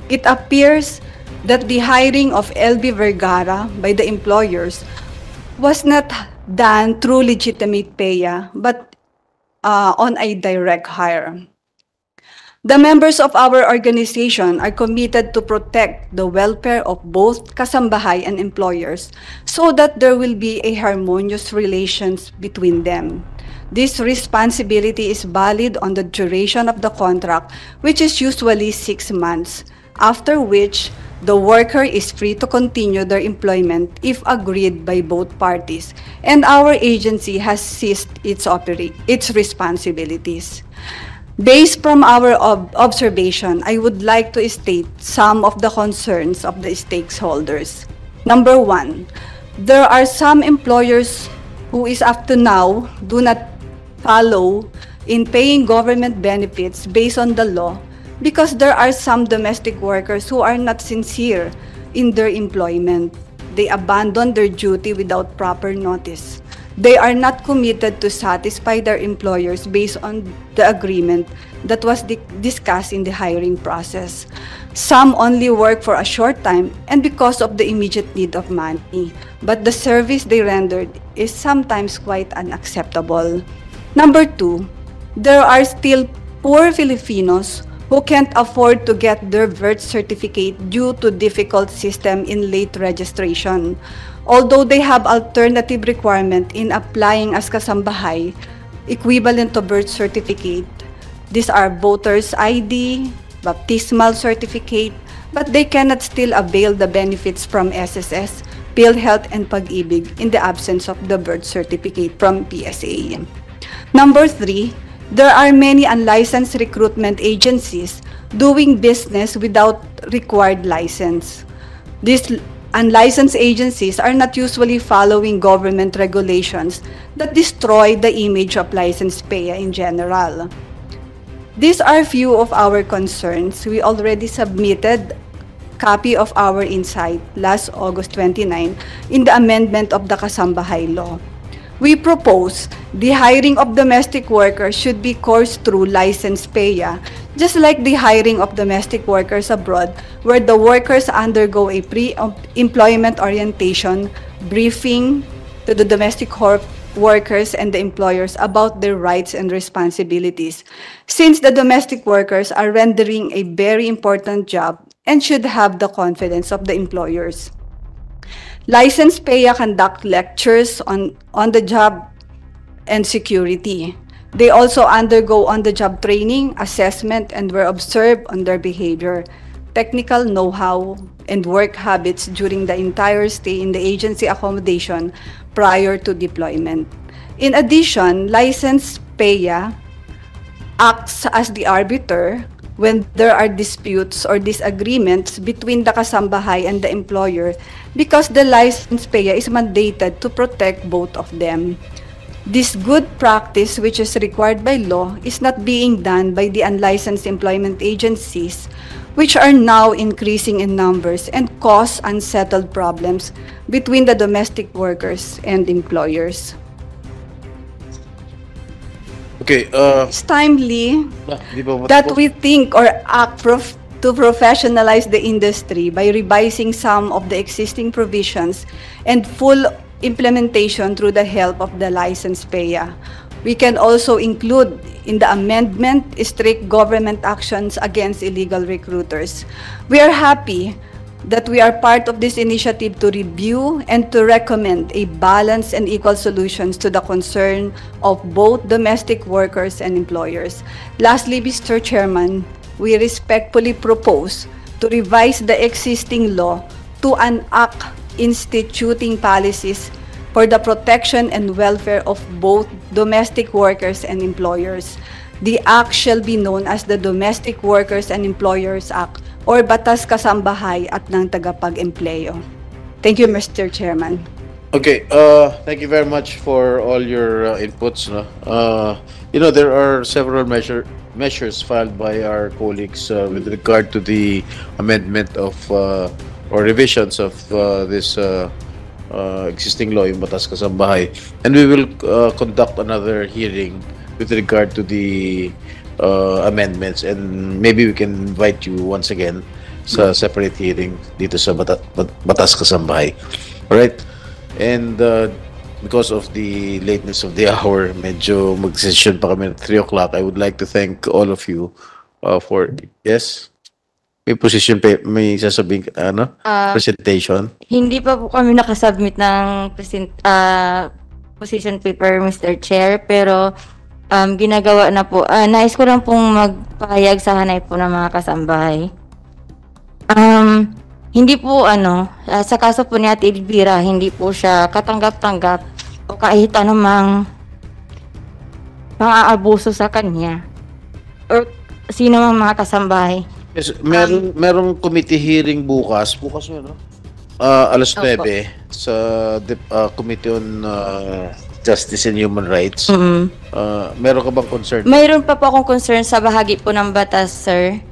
It appears that the hiring of LB Vergara by the employers was not done through legitimate PEA, but on a direct hire. The members of our organization are committed to protect the welfare of both kasambahay and employers so that there will be a harmonious relations between them. This responsibility is valid on the duration of the contract, which is usually 6 months, after which the worker is free to continue their employment if agreed by both parties, and our agency has ceased its responsibilities. Based from our observation, I would like to state some of the concerns of the stakeholders. Number one, there are some employers who is up to now do not follow in paying government benefits based on the law, because there are some domestic workers who are not sincere in their employment. They abandon their duty without proper notice. They are not committed to satisfy their employers based on the agreement that was discussed in the hiring process. Some only work for a short time and because of the immediate need of money, but the service they rendered is sometimes quite unacceptable. Number two, there are still poor Filipinos who can't afford to get their birth certificate due to difficult system in late registration. Although they have alternative requirement in applying as kasambahay, equivalent to birth certificate, these are voters ID, baptismal certificate, but they cannot still avail the benefits from SSS, PhilHealth, and Pag-ibig in the absence of the birth certificate from PSA. Number three, there are many unlicensed recruitment agencies doing business without required license. These unlicensed agencies are not usually following government regulations that destroy the image of licensed PEA in general. These are few of our concerns. We already submitted copy of our insight last August 29 in the amendment of the Kasambahay Law. We propose the hiring of domestic workers should be coursed through licensed PEA, just like the hiring of domestic workers abroad, where the workers undergo a pre-employment orientation, briefing to the domestic workers and the employers about their rights and responsibilities, since the domestic workers are rendering a very important job and should have the confidence of the employers. Licensed PEA conduct lectures on the job and security. They also undergo on-the-job training, assessment, and were observed on their behavior, technical know-how, and work habits during the entire stay in the agency accommodation prior to deployment. In addition, licensed PEA acts as the arbiter when there are disputes or disagreements between the kasambahay and the employer, because the licensed PEA is mandated to protect both of them. This good practice, which is required by law, is not being done by the unlicensed employment agencies, which are now increasing in numbers and cause unsettled problems between the domestic workers and employers. Okay, It's timely that we think or act to professionalize the industry by revising some of the existing provisions and full implementation through the help of the licensed PEA. We can also include in the amendment strict government actions against illegal recruiters. We are happy that we are part of this initiative to review and to recommend a balanced and equal solutions to the concern of both domestic workers and employers. Lastly, Mr. Chairman, we respectfully propose to revise the existing law to an act instituting policies for the protection and welfare of both domestic workers and employers. The act shall be known as the Domestic Workers and Employers Act or Batas Kasambahay at ng Tagapag-Empleo. Thank you, Mr. Chairman. Okay, thank you very much for all your inputs. No? There are several measures filed by our colleagues with regard to the amendment of or revisions of this existing law, yung Batas Kasambahay. And we will conduct another hearing with regard to the amendments, and maybe we can invite you once again sa separate hearing dito sa Batas Kasambahay. Alright? And because of the lateness of the hour, medyo mag-session pa kami at 3 o'clock. I would like to thank all of you for... Yes? May may sasabihin presentation? Hindi pa po kami nakasubmit ng position paper, Mr. Chair, pero ginagawa na po. Nais ko lang pong magpahayag sa hanay po ng mga kasambahay. Hindi po sa kaso po ni Ate Elvira, hindi po siya katanggap-tanggap o kahit anumang pang-aabuso sa kanya or sino mang mga kasambahay. Yes, merong committee hearing bukas yun, no? Alas 9 sa Committee on Justice and Human Rights. Meron ka bang concern? Mayroon pa po akong concern sa bahagi po ng batas, sir.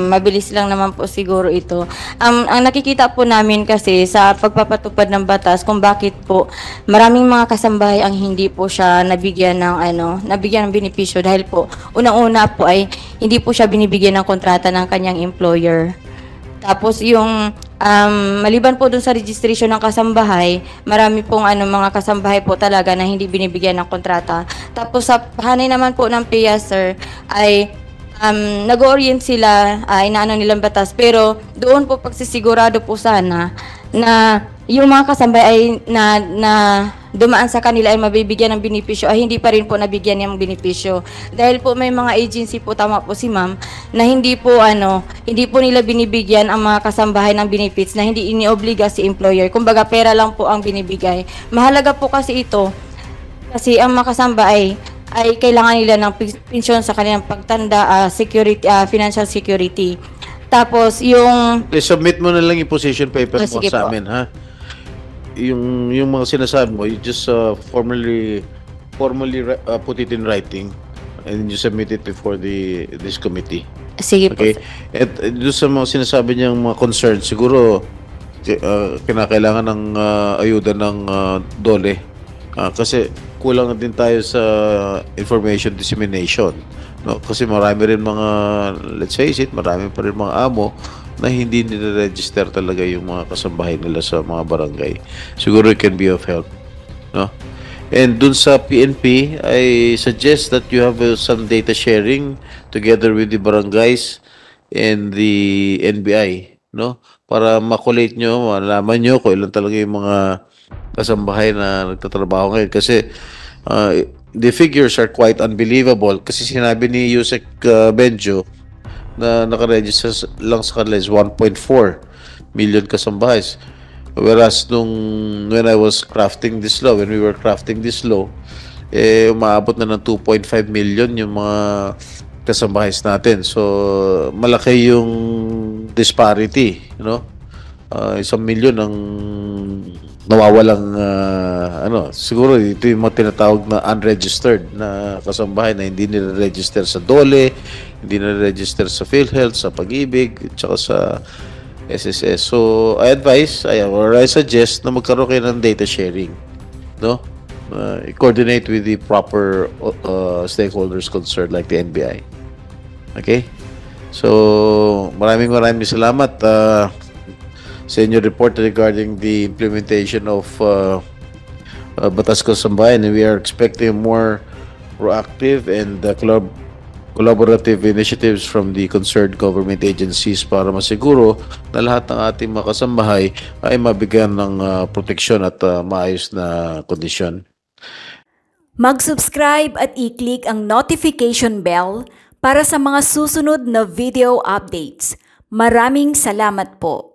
Mabilis lang naman po siguro ito. Ang nakikita po namin kasi sa pagpapatupad ng batas kung bakit po maraming mga kasambahay ang hindi po siya nabigyan ng benepisyo dahil po unang-una po ay hindi po siya binibigyan ng kontrata ng kanyang employer. Tapos yung maliban po dun sa registration ng kasambahay, marami pong mga kasambahay po talaga na hindi binibigyan ng kontrata. Tapos sa hanay naman po ng PIA, sir, ay nag-orient sila, inaano nilang batas, pero doon po pagsisigurado po sana na yung mga kasambahay ay na dumaan sa kanila ay mabibigyan ng benepisyo ay hindi pa rin po nabigyan ng benepisyo. Dahil po may mga agency po, tama po si ma'am, na hindi po nila binibigyan ang mga kasambahay ng benefits na hindi iniobliga si employer. Kumbaga pera lang po ang binibigay. Mahalaga po kasi ito kasi ang mga kasambahay ay kailangan nila ng pensyon sa kanilang pagtanda, security, financial security. Tapos yung submit mo na lang yung position paper mo sa po. amin, ha? Yung mga sinasabi mo, you just formally put it in writing and you submit it before this committee. Sige po. Okay? At doon sa mga sinasabi niyang mga concerns, siguro kinakailangan ng ayuda ng DOLE. Kasi kulang na din tayo sa information dissemination. No? Kasi marami rin mga, let's face it, marami pa rin mga amo na hindi nire-register talaga yung mga kasambahay nila sa mga barangay. Siguro it can be of help. No? And dun sa PNP, I suggest that you have some data sharing together with the barangays and the NBI. No? Para makulate nyo, malaman nyo kung ilan talaga yung mga kasambahay na nagtatrabaho ngayon. Kasi the figures are quite unbelievable. Kasi sinabi ni Yusek Benjo na nakaregister lang sa kanila is 1.4 million kasambahay. Whereas when I was crafting this law, when we were crafting this law, umaabot na ng 2.5 million yung mga kasambahay natin. So, malaki yung disparity, you know? 1 million ang nawawalang siguro ito yung mga tinatawag na unregistered na kasambahay na hindi nire-register sa DOLE, hindi nire-register sa PhilHealth, sa Pag-ibig, at saka sa SSS. So, I suggest na magkaroon kayo ng data sharing, no? Coordinate with the proper stakeholders concerned like the NBI. Okay? So, maraming salamat sa inyong report regarding the implementation of Batas Kasambahay, and we are expecting more proactive and collaborative initiatives from the concerned government agencies para masiguro na lahat ng ating mga kasambahay ay mabigyan ng proteksyon at maayos na kondisyon. Mag-subscribe at i-click ang notification bell para sa mga susunod na video updates. Maraming salamat po.